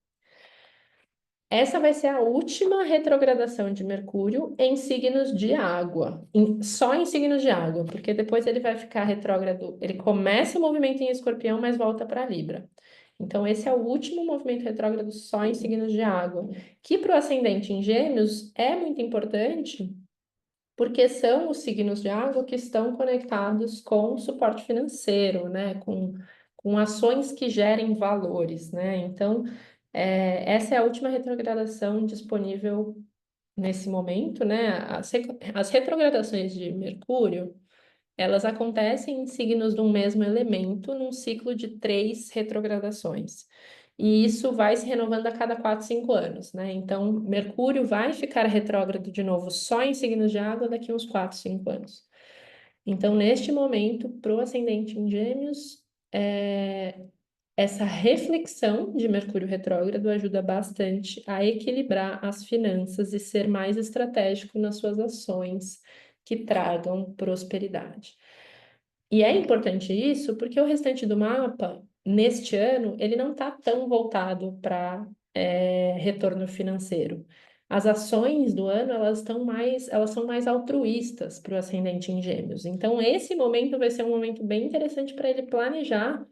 Essa vai ser a última retrogradação de Mercúrio em signos de água, só em signos de água, porque depois ele vai ficar retrógrado. Ele começa o movimento em Escorpião, mas volta para Libra. Então, esse é o último movimento retrógrado só em signos de água, que para o ascendente em Gêmeos é muito importante, porque são os signos de água que estão conectados com o suporte financeiro, né? Com ações que gerem valores, né? Então, essa é a última retrogradação disponível nesse momento, né? As retrogradações de Mercúrio, elas acontecem em signos de um mesmo elemento, num ciclo de 3 retrogradações. E isso vai se renovando a cada 4, 5 anos, né? Então, Mercúrio vai ficar retrógrado de novo só em signos de água daqui uns 4, 5 anos. Então, neste momento, para o ascendente em Gêmeos, essa reflexão de Mercúrio retrógrado ajuda bastante a equilibrar as finanças e ser mais estratégico nas suas ações que tragam prosperidade. E é importante isso porque o restante do mapa, neste ano, ele não está tão voltado para retorno financeiro. As ações do ano, elas são mais altruístas para o ascendente em Gêmeos. Então, esse momento vai ser um momento bem interessante para ele planejar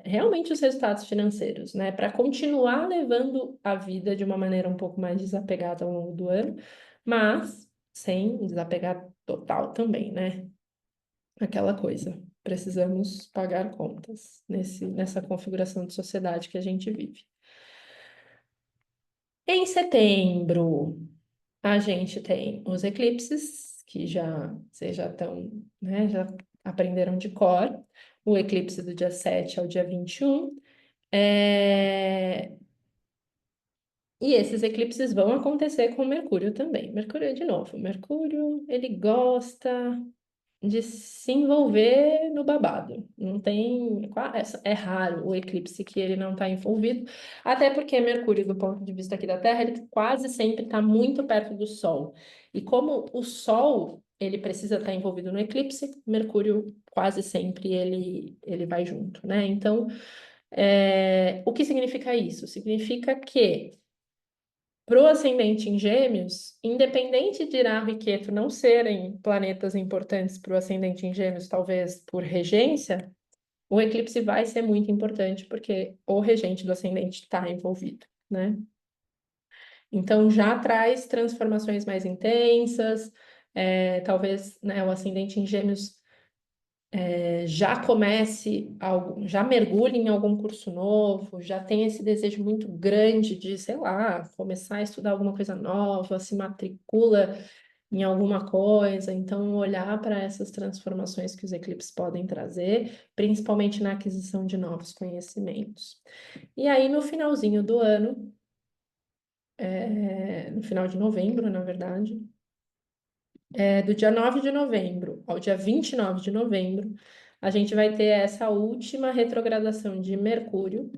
realmente os resultados financeiros, né? Para continuar levando a vida de uma maneira um pouco mais desapegada ao longo do ano, mas sem desapegar total também, né? Aquela coisa, precisamos pagar contas nessa configuração de sociedade que a gente vive. Em setembro, a gente tem os eclipses, que vocês já estão, né, já aprenderam de cor. O eclipse do dia 7 ao dia 21. E esses eclipses vão acontecer com Mercúrio também. Mercúrio, de novo, Mercúrio, ele gosta de se envolver no babado. Não tem, é raro o eclipse que ele não está envolvido, até porque Mercúrio, do ponto de vista aqui da Terra, ele quase sempre está muito perto do Sol. E como o Sol, ele precisa estar envolvido no eclipse, Mercúrio quase sempre ele vai junto, né? Então, o que significa isso? Significa que para o ascendente em Gêmeos, independente de Rahu e Ketu não serem planetas importantes para o ascendente em Gêmeos, talvez por regência, o eclipse vai ser muito importante porque o regente do ascendente está envolvido, né? Então já traz transformações mais intensas, talvez, né, o ascendente em Gêmeos já comece algo, já mergulhe em algum curso novo, já tem esse desejo muito grande de, sei lá, começar a estudar alguma coisa nova, se matricula em alguma coisa, então olhar para essas transformações que os eclipses podem trazer, principalmente na aquisição de novos conhecimentos. E aí, no finalzinho do ano, no final de novembro, na verdade, do dia 9 de novembro ao dia 29 de novembro, a gente vai ter essa última retrogradação de Mercúrio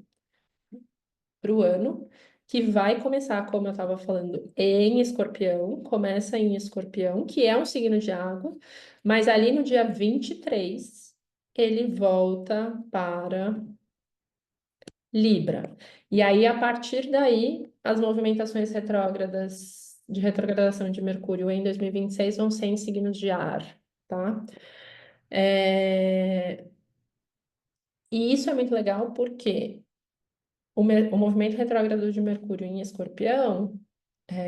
para o ano, que vai começar, como eu estava falando, em Escorpião, começa em Escorpião, que é um signo de água, mas ali no dia 23 ele volta para Libra. E aí, a partir daí, as movimentações retrógradas, de retrogradação de Mercúrio em 2026 vão ser em signos de ar, tá? E isso é muito legal porque o movimento retrógrado de Mercúrio em Escorpião,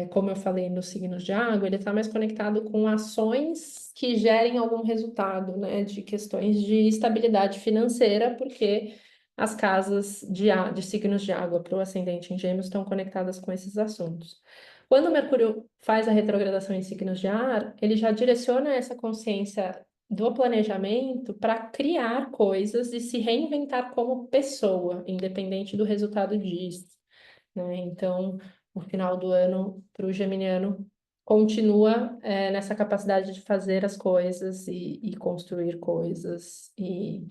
como eu falei nos signos de água, ele está mais conectado com ações que gerem algum resultado, né? De questões de estabilidade financeira, porque as casas de signos de água para o ascendente em Gêmeos estão conectadas com esses assuntos. Quando o Mercúrio faz a retrogradação em signos de ar, ele já direciona essa consciência do planejamento para criar coisas e se reinventar como pessoa, independente do resultado disso, né? Então, no final do ano, para o geminiano, continua nessa capacidade de fazer as coisas e construir coisas e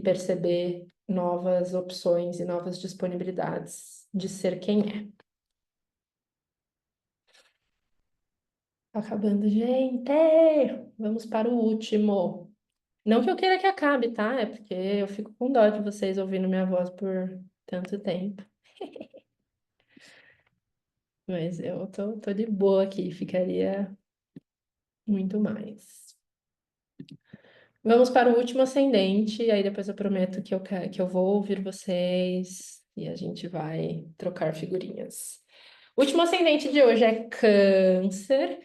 perceber novas opções e novas disponibilidades de ser quem é. Tá acabando, gente! Vamos para o último. Não que eu queira que acabe, tá? É porque eu fico com dó de vocês ouvindo minha voz por tanto tempo. Mas eu tô de boa aqui, ficaria muito mais. Vamos para o último ascendente, aí depois eu prometo que eu vou ouvir vocês e a gente vai trocar figurinhas. O último ascendente de hoje é Câncer,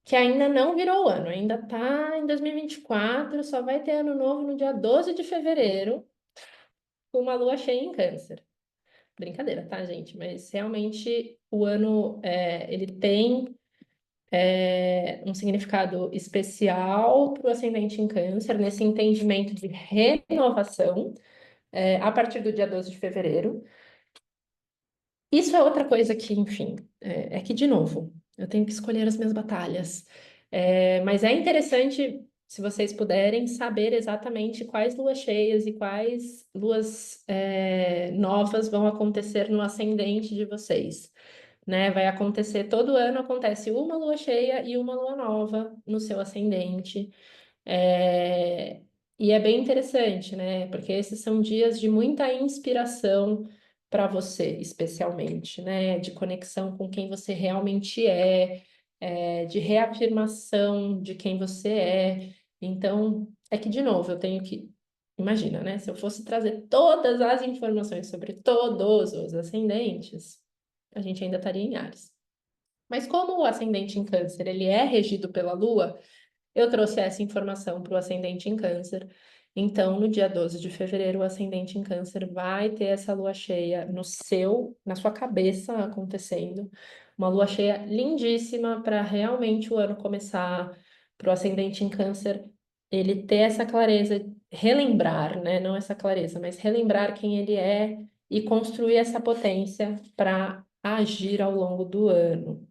que ainda não virou ano, ainda tá em 2024, só vai ter ano novo no dia 12 de fevereiro, com uma lua cheia em Câncer. Brincadeira, tá, gente? Mas realmente o ano ele tem um significado especial para o ascendente em Câncer, nesse entendimento de renovação, a partir do dia 12 de fevereiro. Isso é outra coisa que, enfim, é que, de novo, eu tenho que escolher as minhas batalhas. Mas é interessante, se vocês puderem, saber exatamente quais luas cheias e quais luas novas vão acontecer no ascendente de vocês, né? Vai acontecer todo ano, acontece uma lua cheia e uma lua nova no seu ascendente. É, E é bem interessante, né? Porque esses são dias de muita inspiração para você, especialmente, né? De conexão com quem você realmente de reafirmação de quem você é. Então, é que, de novo, eu tenho que. Imagina, né? Se eu fosse trazer todas as informações sobre todos os ascendentes, a gente ainda estaria em Áries. Mas como o ascendente em Câncer, ele é regido pela Lua, eu trouxe essa informação para o ascendente em Câncer. Então, no dia 12 de fevereiro, o ascendente em Câncer vai ter essa lua cheia na sua cabeça acontecendo. Uma lua cheia lindíssima para realmente o ano começar, para o ascendente em Câncer ele ter essa clareza, relembrar, né? Não essa clareza, mas relembrar quem ele é e construir essa potência para agir ao longo do ano.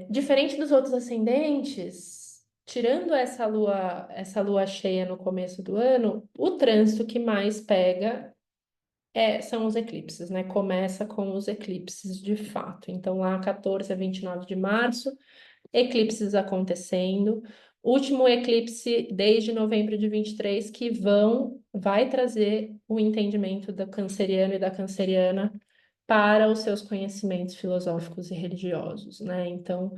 Diferente dos outros ascendentes, tirando essa lua cheia no começo do ano, o trânsito que mais pega são os eclipses, né? Começa com os eclipses de fato. Então, lá 14 a 29 de março, eclipses acontecendo. Último eclipse desde novembro de 23 que vai trazer o entendimento do canceriano e da canceriana para os seus conhecimentos filosóficos e religiosos, né? Então,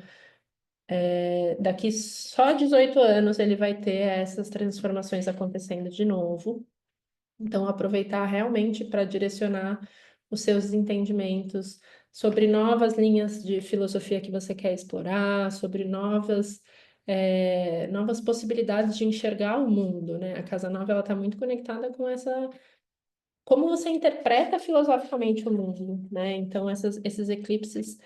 daqui só 18 anos ele vai ter essas transformações acontecendo de novo. Então, aproveitar realmente para direcionar os seus entendimentos sobre novas linhas de filosofia que você quer explorar, sobre novas possibilidades de enxergar o mundo, né? A Casa Nova ela está muito conectada com essa como você interpreta filosoficamente o mundo, né? Então, esses eclipses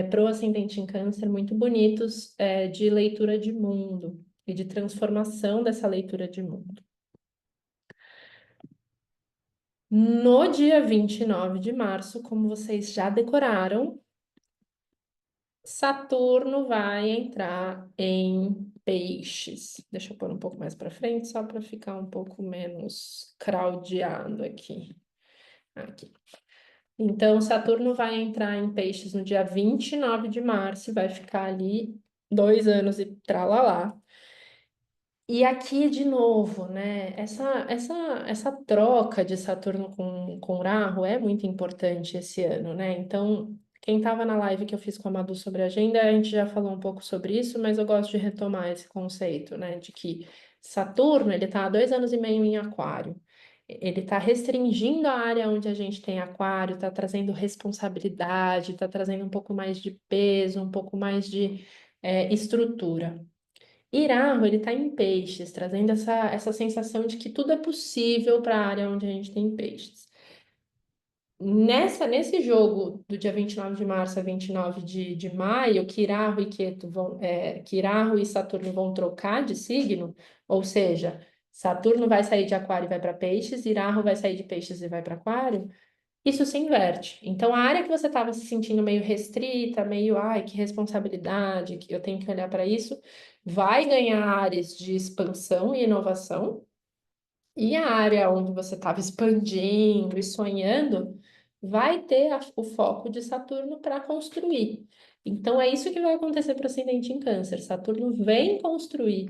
para o ascendente em Câncer muito bonitos de leitura de mundo e de transformação dessa leitura de mundo. No dia 29 de março, como vocês já decoraram, Saturno vai entrar em Peixes. Deixa eu pôr um pouco mais para frente, só para ficar um pouco menos craudiado aqui. Aqui. Então, Saturno vai entrar em Peixes no dia 29 de março e vai ficar ali 2 anos e tralalá. E aqui, de novo, né? Essa troca de Saturno com Rahu é muito importante esse ano, né? Então, quem estava na live que eu fiz com a Madu sobre a agenda, a gente já falou um pouco sobre isso, mas eu gosto de retomar esse conceito, né? De que Saturno, ele está há 2 anos e meio em Aquário. Ele está restringindo a área onde a gente tem Aquário, está trazendo responsabilidade, está trazendo um pouco mais de peso, um pouco mais de estrutura. Irago, ele está em peixes, trazendo essa sensação de que tudo é possível para a área onde a gente tem peixes. Nesse jogo do dia 29 de março a 29 de maio, Quirarro e Saturno vão trocar de signo, ou seja, Saturno vai sair de Aquário e vai para Peixes, Irago vai sair de Peixes e vai para Aquário, isso se inverte. Então, a área que você estava se sentindo meio restrita, meio, ai, que responsabilidade, que eu tenho que olhar para isso, vai ganhar áreas de expansão e inovação, e a área onde você estava expandindo e sonhando vai ter o foco de Saturno para construir. Então, é isso que vai acontecer para o ascendente em Câncer. Saturno vem construir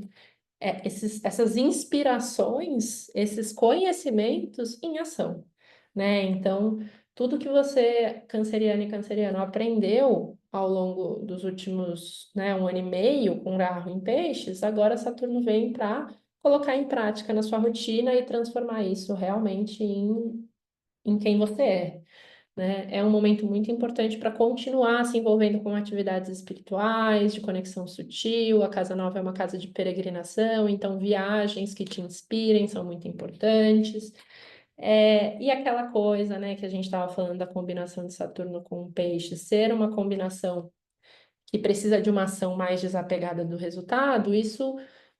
essas inspirações, esses conhecimentos em ação, né? Então, tudo que você, canceriano e canceriano, aprendeu ao longo dos últimos, né, 1 ano e meio com Rahu em Peixes, agora Saturno vem para colocar em prática na sua rotina e transformar isso realmente em quem você é, né? É um momento muito importante para continuar se envolvendo com atividades espirituais, de conexão sutil. A Casa Nova é uma casa de peregrinação, então viagens que te inspirem são muito importantes. E aquela coisa, né, que a gente estava falando da combinação de Saturno com Peixe, ser uma combinação que precisa de uma ação mais desapegada do resultado, isso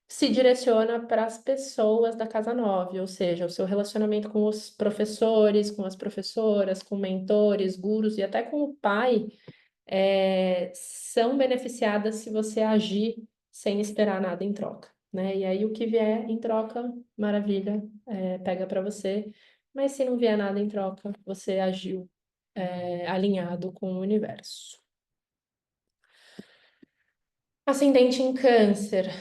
se direciona para as pessoas da Casa 9, ou seja, o seu relacionamento com os professores, com as professoras, com mentores, gurus e até com o pai, são beneficiadas se você agir sem esperar nada em troca, né? E aí o que vier em troca, maravilha, pega para você, mas se não vier nada em troca, você agiu, alinhado com o universo. Ascendente em Câncer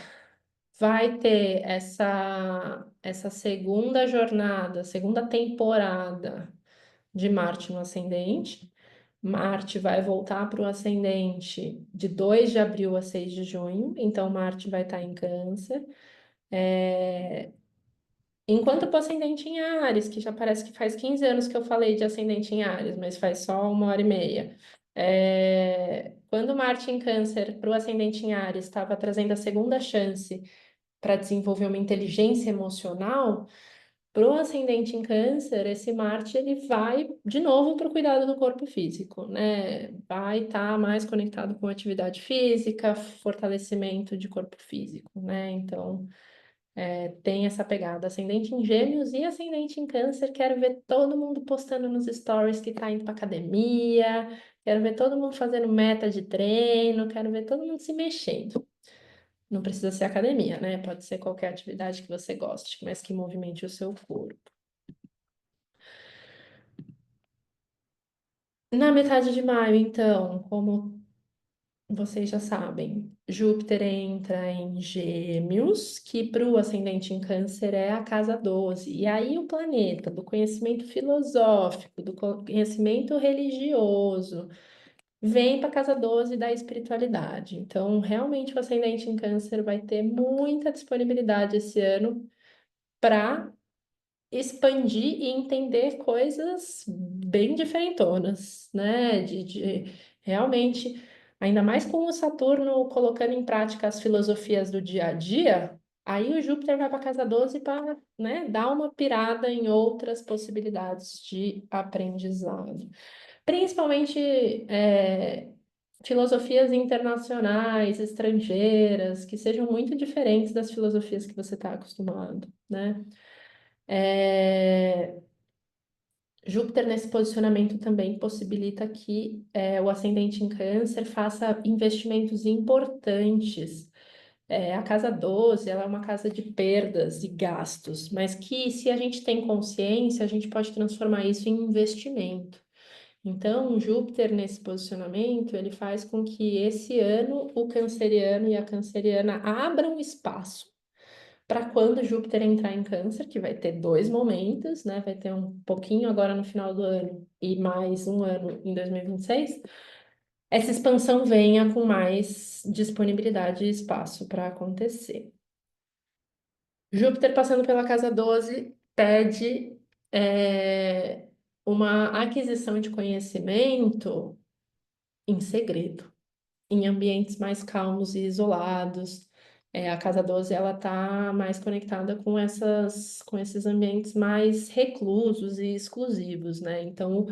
vai ter essa segunda jornada, segunda temporada de Marte no ascendente. Marte vai voltar para o ascendente de 2 de abril a 6 de junho, então Marte vai estar em Câncer. Enquanto para o ascendente em Áries, que já parece que faz 15 anos que eu falei de ascendente em Áries, mas faz só 1 hora e meia. quando Marte em Câncer para o ascendente em Áries estava trazendo a segunda chance para desenvolver uma inteligência emocional, para o ascendente em Câncer, esse Marte ele vai de novo para o cuidado do corpo físico, né? Vai estar mais conectado com atividade física, fortalecimento de corpo físico, né? Então tem essa pegada. Ascendente em Gêmeos e ascendente em Câncer, quero ver todo mundo postando nos stories que tá indo para academia, quero ver todo mundo fazendo meta de treino, quero ver todo mundo se mexendo. Não precisa ser academia, né? Pode ser qualquer atividade que você goste, mas que movimente o seu corpo. Na metade de maio, então, como vocês já sabem, Júpiter entra em Gêmeos, que para o ascendente em Câncer é a casa 12. E aí o planeta do conhecimento filosófico, do conhecimento religioso, vem para a casa 12 da espiritualidade. Então, realmente o ascendente em Câncer vai ter muita disponibilidade esse ano para expandir e entender coisas bem diferentonas, né? De realmente, ainda mais com o Saturno colocando em prática as filosofias do dia a dia, aí o Júpiter vai para casa 12 para, né, dar uma pirada em outras possibilidades de aprendizado. Principalmente filosofias internacionais, estrangeiras, que sejam muito diferentes das filosofias que você está acostumado, né? É, Júpiter nesse posicionamento também possibilita que o ascendente em Câncer faça investimentos importantes. A casa 12, ela é uma casa de perdas e gastos, mas que se a gente tem consciência, a gente pode transformar isso em investimento. Então, Júpiter nesse posicionamento, ele faz com que esse ano o canceriano e a canceriana abram espaço para quando Júpiter entrar em Câncer, que vai ter dois momentos, né? Vai ter um pouquinho agora no final do ano e mais um ano em 2026. Essa expansão venha com mais disponibilidade e espaço para acontecer. Júpiter passando pela casa 12 pede uma aquisição de conhecimento em segredo, em ambientes mais calmos e isolados. A Casa 12 ela está mais conectada com esses ambientes mais reclusos e exclusivos, né? Então,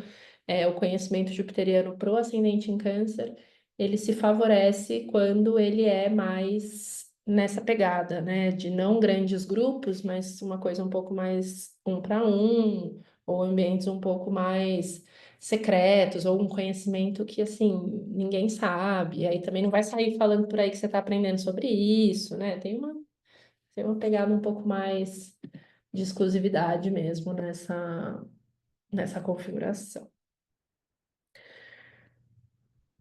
o conhecimento jupiteriano pro ascendente em Câncer, ele se favorece quando ele é mais nessa pegada, né? De não grandes grupos, mas uma coisa um pouco mais um para um, ou ambientes um pouco mais secretos ou um conhecimento que assim ninguém sabe. E aí também não vai sair falando por aí que você está aprendendo sobre isso, né? Tem uma pegada um pouco mais de exclusividade mesmo nessa configuração.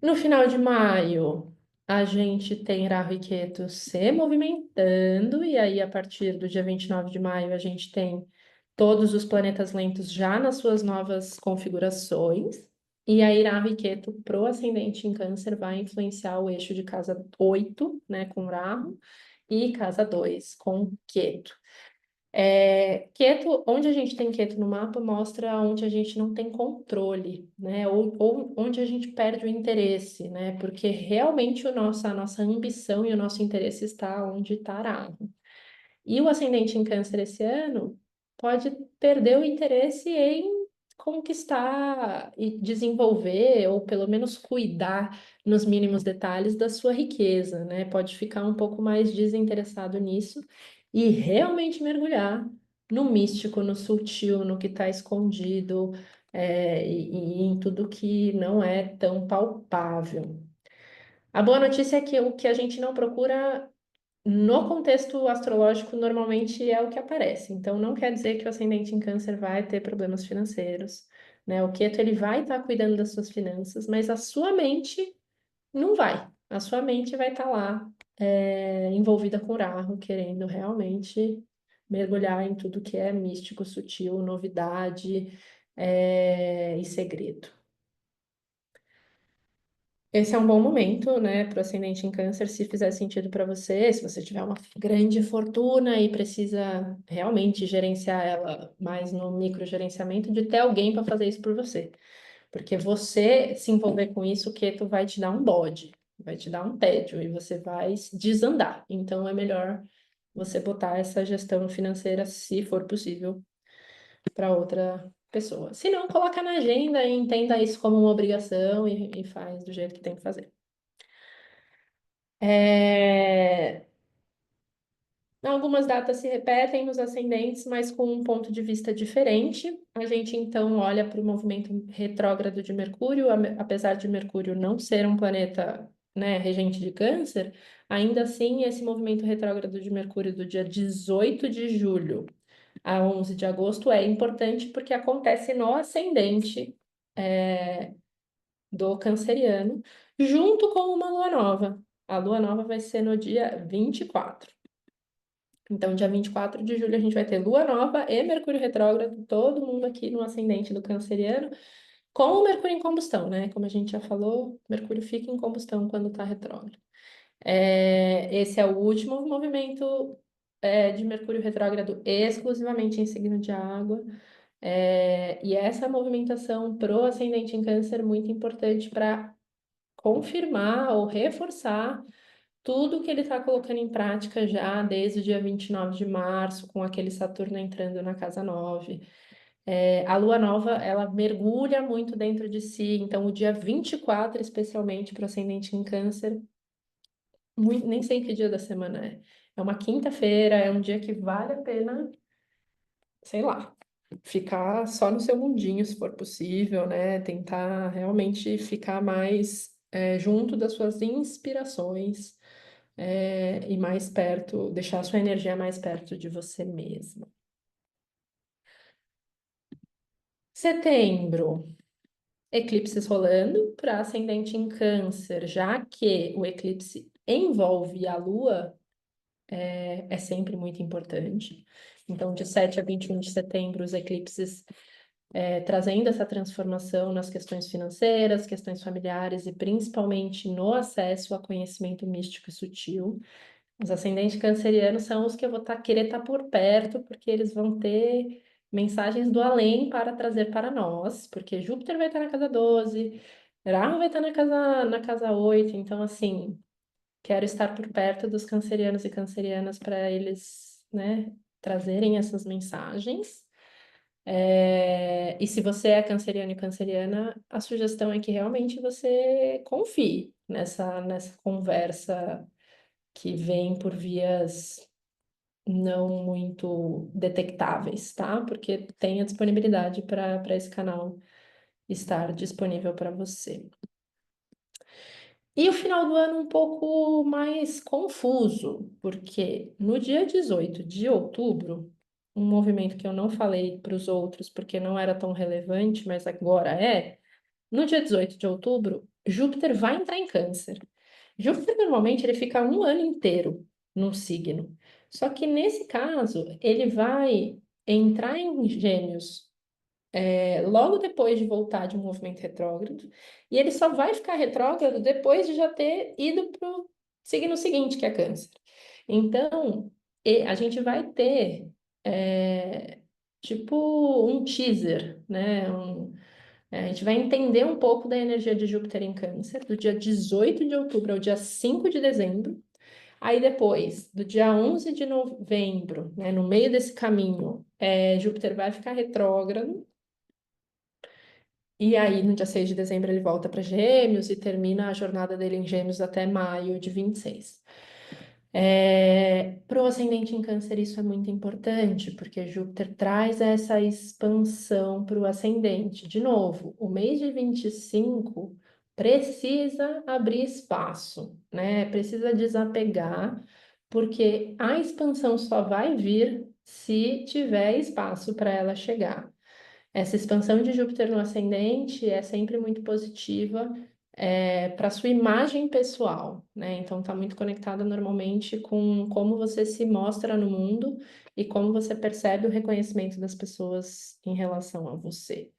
No final de maio, a gente tem Rahu e Ketu se movimentando, e aí a partir do dia 29 de maio a gente tem todos os planetas lentos já nas suas novas configurações. E aí, Rahu e Ketu pro ascendente em Câncer vai influenciar o eixo de casa 8, né, com Rahu, e casa 2 com Ketu. Ketu, onde a gente tem Ketu no mapa, mostra onde a gente não tem controle, né? Ou onde a gente perde o interesse, né? Porque realmente a nossa ambição e o nosso interesse está onde está Rahu. E o ascendente em Câncer esse ano pode perder o interesse em conquistar e desenvolver, ou pelo menos cuidar nos mínimos detalhes da sua riqueza, né? Pode ficar um pouco mais desinteressado nisso e realmente mergulhar no místico, no sutil, no que está escondido, e em tudo que não é tão palpável. A boa notícia é que o que a gente não procura no contexto astrológico, normalmente é o que aparece. Então, não quer dizer que o ascendente em Câncer vai ter problemas financeiros, né? O Ketu, ele vai estar cuidando das suas finanças, mas a sua mente não vai. A sua mente vai estar lá, envolvida com Rahu, querendo realmente mergulhar em tudo que é místico, sutil, novidade, e segredo. Esse é um bom momento, né, para o ascendente em Câncer, se fizer sentido para você, se você tiver uma grande fortuna e precisa realmente gerenciar ela mais no microgerenciamento, de ter alguém para fazer isso por você. Porque você se envolver com isso, o Keto vai te dar um bode, vai te dar um tédio e você vai desandar. Então é melhor você botar essa gestão financeira, se for possível, para outra pessoa. Se não, coloca na agenda e entenda isso como uma obrigação e faz do jeito que tem que fazer. Algumas datas se repetem nos ascendentes, mas com um ponto de vista diferente. A gente então olha para o movimento retrógrado de Mercúrio, apesar de Mercúrio não ser um planeta, né, regente de Câncer, ainda assim esse movimento retrógrado de Mercúrio do dia 18 de julho a 11 de agosto é importante porque acontece no ascendente do canceriano, junto com uma lua nova. A lua nova vai ser no dia 24. Então, dia 24 de julho, a gente vai ter lua nova e Mercúrio retrógrado, todo mundo aqui no ascendente do canceriano, com o Mercúrio em combustão, né? Como a gente já falou, Mercúrio fica em combustão quando está retrógrado. Esse é o último movimento de Mercúrio retrógrado exclusivamente em signo de água. E essa movimentação pro ascendente em câncer é muito importante para confirmar ou reforçar tudo que ele está colocando em prática já desde o dia 29 de março, com aquele Saturno entrando na casa 9. A lua nova, ela mergulha muito dentro de si, então o dia 24, especialmente para o ascendente em câncer, nem sei que dia da semana é. É uma quinta-feira, é um dia que vale a pena, sei lá, ficar só no seu mundinho, se for possível, né? Tentar realmente ficar mais junto das suas inspirações e mais perto, deixar a sua energia mais perto de você mesmo. Setembro, eclipses rolando para ascendente em Câncer, já que o eclipse envolve a Lua, é sempre muito importante. Então, de 7 a 21 de setembro, os eclipses trazendo essa transformação nas questões financeiras, questões familiares e principalmente no acesso a conhecimento místico e sutil. Os ascendentes cancerianos são os que eu vou querer estar por perto, porque eles vão ter mensagens do além para trazer para nós, porque Júpiter vai estar na casa 12, Rahu vai estar na casa 8, então assim, quero estar por perto dos cancerianos e cancerianas para eles, né, trazerem essas mensagens. E se você é canceriano e canceriana, a sugestão é que realmente você confie nessa conversa que vem por vias não muito detectáveis, tá? Porque tem a disponibilidade para esse canal estar disponível para você. E o final do ano um pouco mais confuso, porque no dia 18 de outubro, um movimento que eu não falei para os outros porque não era tão relevante, mas agora no dia 18 de outubro, Júpiter vai entrar em Câncer. Júpiter normalmente ele fica um ano inteiro num signo. Só que nesse caso, ele vai entrar em Gêmeos logo depois de voltar de um movimento retrógrado, e ele só vai ficar retrógrado depois de já ter ido para o signo seguinte, que é Câncer. Então, a gente vai ter tipo um teaser, né? A gente vai entender um pouco da energia de Júpiter em Câncer, do dia 18 de outubro ao dia 5 de dezembro. Aí depois, do dia 11 de novembro, né, no meio desse caminho, Júpiter vai ficar retrógrado. E aí, no dia 6 de dezembro, ele volta para Gêmeos e termina a jornada dele em Gêmeos até maio de 26. Para o ascendente em Câncer, isso é muito importante, porque Júpiter traz essa expansão para o ascendente. De novo, o mês de 25 precisa abrir espaço, né? Precisa desapegar, porque a expansão só vai vir se tiver espaço para ela chegar. Essa expansão de Júpiter no ascendente é sempre muito positiva para sua imagem pessoal, né? Então está muito conectada normalmente com como você se mostra no mundo e como você percebe o reconhecimento das pessoas em relação a você.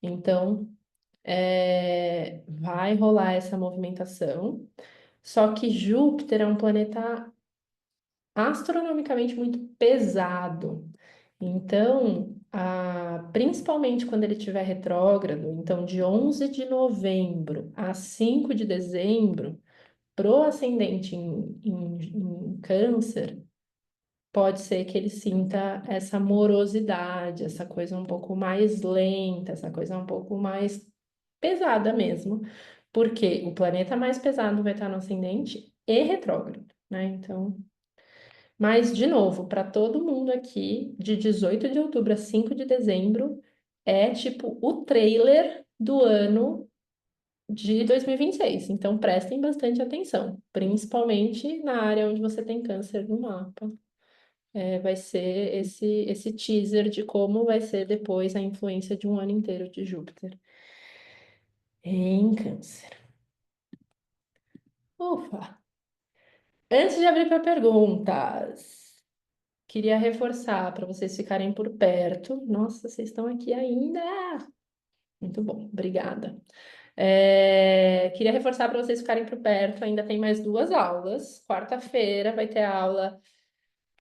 Então vai rolar essa movimentação. Só que Júpiter é um planeta astronomicamente muito pesado. Então, principalmente quando ele estiver retrógrado, então de 11 de novembro a 5 de dezembro, pro ascendente em câncer, pode ser que ele sinta essa morosidade, essa coisa um pouco mais lenta, essa coisa um pouco mais pesada mesmo, porque o planeta mais pesado vai estar no ascendente e retrógrado, né? Então, mas de novo, para todo mundo aqui, de 18 de outubro a 5 de dezembro, é tipo o trailer do ano de 2026. Então, prestem bastante atenção, principalmente na área onde você tem câncer no mapa. Vai ser esse teaser de como vai ser depois a influência de um ano inteiro de Júpiter em Câncer. Ufa! Antes de abrir para perguntas, queria reforçar para vocês ficarem por perto. Nossa, vocês estão aqui ainda! Muito bom, obrigada. Queria reforçar para vocês ficarem por perto. Ainda tem mais 2 aulas. Quarta-feira vai ter aula.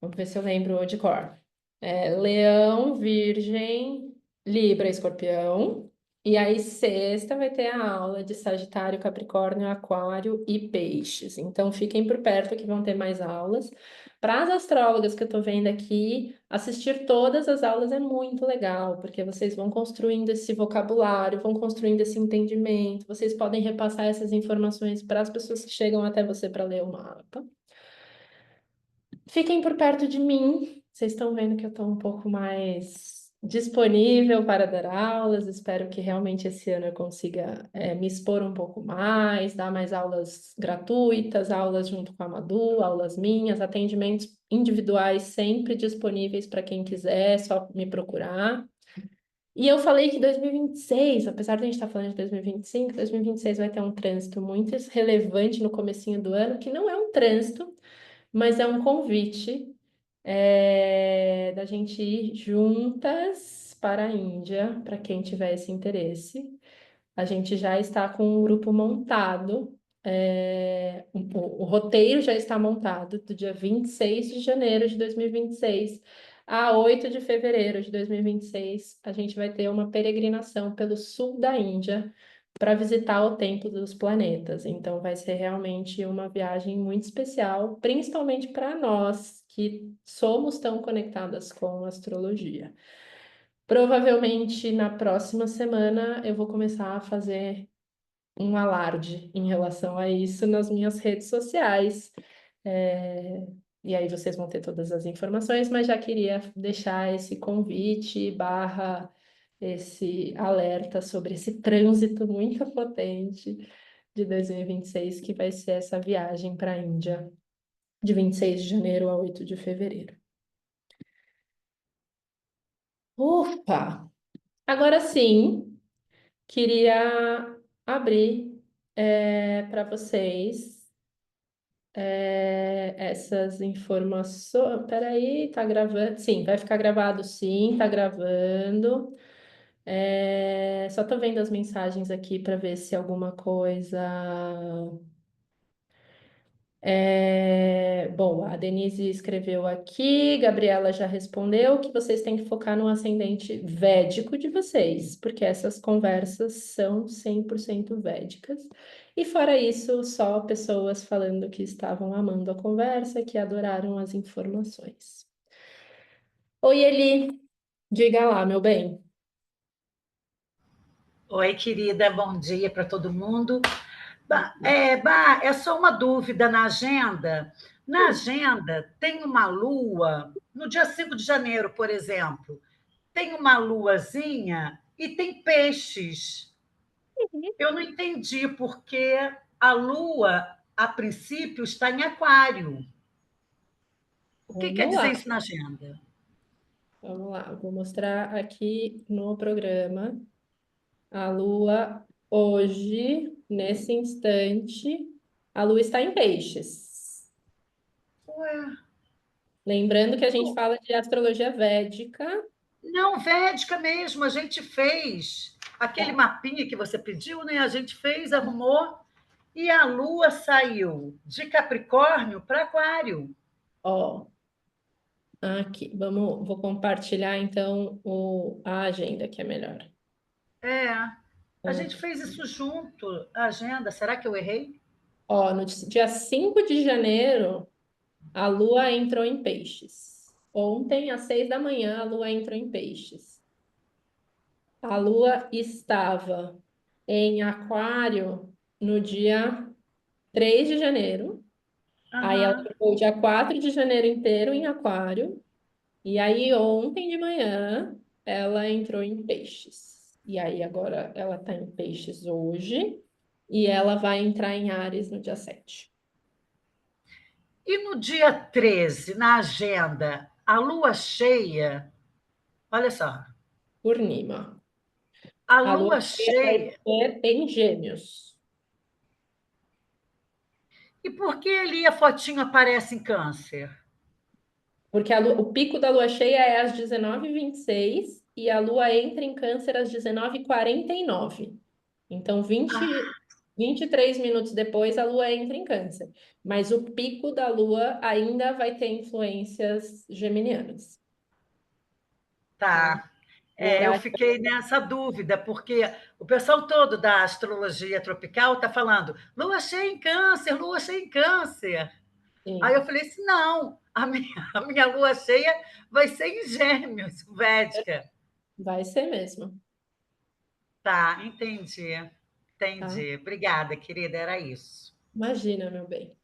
Vamos ver se eu lembro de cor. Leão, Virgem, Libra, Escorpião. E aí, sexta, vai ter a aula de Sagitário, Capricórnio, Aquário e Peixes. Então, fiquem por perto que vão ter mais aulas. Para as astrólogas que eu estou vendo aqui, assistir todas as aulas é muito legal, porque vocês vão construindo esse vocabulário, vão construindo esse entendimento. Vocês podem repassar essas informações para as pessoas que chegam até você para ler o mapa. Fiquem por perto de mim. Vocês estão vendo que eu estou um pouco mais disponível para dar aulas. Espero que realmente esse ano eu consiga me expor um pouco mais, dar mais aulas gratuitas, aulas junto com a Madu, aulas minhas, atendimentos individuais sempre disponíveis para quem quiser, só me procurar. E eu falei que 2026, apesar de a gente estar falando de 2025, 2026 vai ter um trânsito muito relevante no comecinho do ano, que não é um trânsito, mas é um convite da gente ir juntas para a Índia, para quem tiver esse interesse. A gente já está com um grupo montado, o roteiro já está montado do dia 26 de janeiro de 2026 a 8 de fevereiro de 2026. A gente vai ter uma peregrinação pelo sul da Índia para visitar o Templo dos Planetas. Então, vai ser realmente uma viagem muito especial, principalmente para nós que somos tão conectadas com a astrologia. Provavelmente na próxima semana eu vou começar a fazer um alarde em relação a isso nas minhas redes sociais. É, E aí vocês vão ter todas as informações, mas já queria deixar esse convite barra esse alerta sobre esse trânsito muito potente de 2026, que vai ser essa viagem para a Índia, de 26 de janeiro a 8 de fevereiro. Ufa! Agora sim, queria abrir para vocês essas informações. Peraí, tá gravando? Sim, vai ficar gravado sim, tá gravando. Só tô vendo as mensagens aqui para ver se alguma coisa. Bom, a Denise escreveu aqui, Gabriela já respondeu que vocês têm que focar no ascendente védico de vocês, porque essas conversas são 100% védicas. E fora isso, só pessoas falando que estavam amando a conversa, que adoraram as informações. Oi, Eli, diga lá, meu bem. Oi, querida, bom dia para todo mundo. É só uma dúvida na agenda. Na agenda tem uma lua, no dia 5 de janeiro, por exemplo, tem uma luazinha e tem peixes. Eu não entendi porque a lua, a princípio, está em aquário. O que quer Vamos dizer lá, isso na agenda? vamos lá. Vou mostrar aqui no programa. A Lua, hoje, nesse instante, a Lua está em Peixes. Ué, Lembrando que a gente fala de astrologia védica. não, védica mesmo, a gente fez aquele Tá. mapinha que você pediu, né? A gente fez, arrumou, e a Lua saiu de Capricórnio para Aquário. Ó, Aqui, vou compartilhar então a agenda que é melhor. É, a gente Aqui. fez isso junto, a agenda. Será que eu errei? Ó, no dia 5 de janeiro, a Lua entrou em Peixes. Ontem, às 6 da manhã, a Lua entrou em Peixes. A Lua estava em Aquário no dia 3 de janeiro. Aí ela Aham. ficou o dia 4 de janeiro inteiro em Aquário. E aí, ontem de manhã, ela entrou em Peixes. E aí, agora ela está em Peixes hoje. E ela vai entrar em Áries no dia 7. E no dia 13, na agenda, a lua cheia, olha só, Purnima. a A lua lua cheia vai cheia. ser em Gêmeos. E por que ali a fotinho aparece em câncer? Porque o pico da lua cheia é às 19h26 e a lua entra em Câncer às 19h49. Então, Ah, 23 minutos depois, a lua entra em Câncer. Mas o pico da lua ainda vai ter influências geminianas, tá? tá. O É, eu horário, fiquei nessa dúvida, porque o pessoal todo da astrologia tropical está falando lua cheia em câncer, lua cheia em câncer. Aí eu sim, falei assim: não, a minha lua cheia vai ser em gêmeos, védica. vai ser mesmo, Tá, entendi. tá? Entendi. Obrigada, querida, era isso. Imagina, meu bem.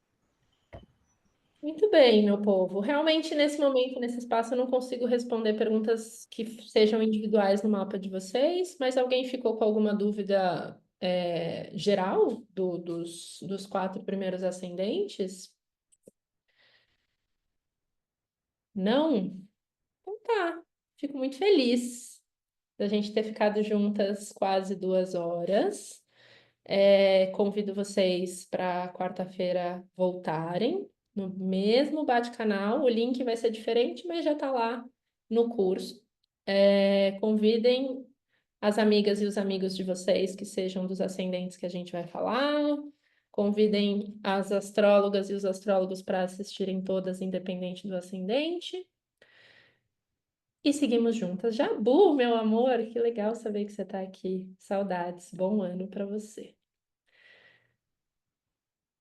Muito bem, meu povo. Realmente, nesse momento, nesse espaço, eu não consigo responder perguntas que sejam individuais no mapa de vocês, mas alguém ficou com alguma dúvida, geral dos 4 primeiros ascendentes? Não? Então tá. Fico muito feliz da gente ter ficado juntas quase 2 horas. Convido vocês para quarta-feira voltarem no mesmo bate-canal. O link vai ser diferente, mas já está lá no curso. Convidem as amigas e os amigos de vocês que sejam dos ascendentes que a gente vai falar. Convidem as astrólogas e os astrólogos para assistirem todas, independente do ascendente. E seguimos juntas. Jabu, meu amor, que legal saber que você está aqui. Saudades. Bom ano para você.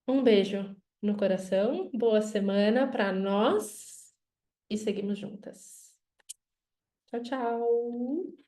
Um beijo no coração, boa semana para nós e seguimos juntas. Tchau, tchau.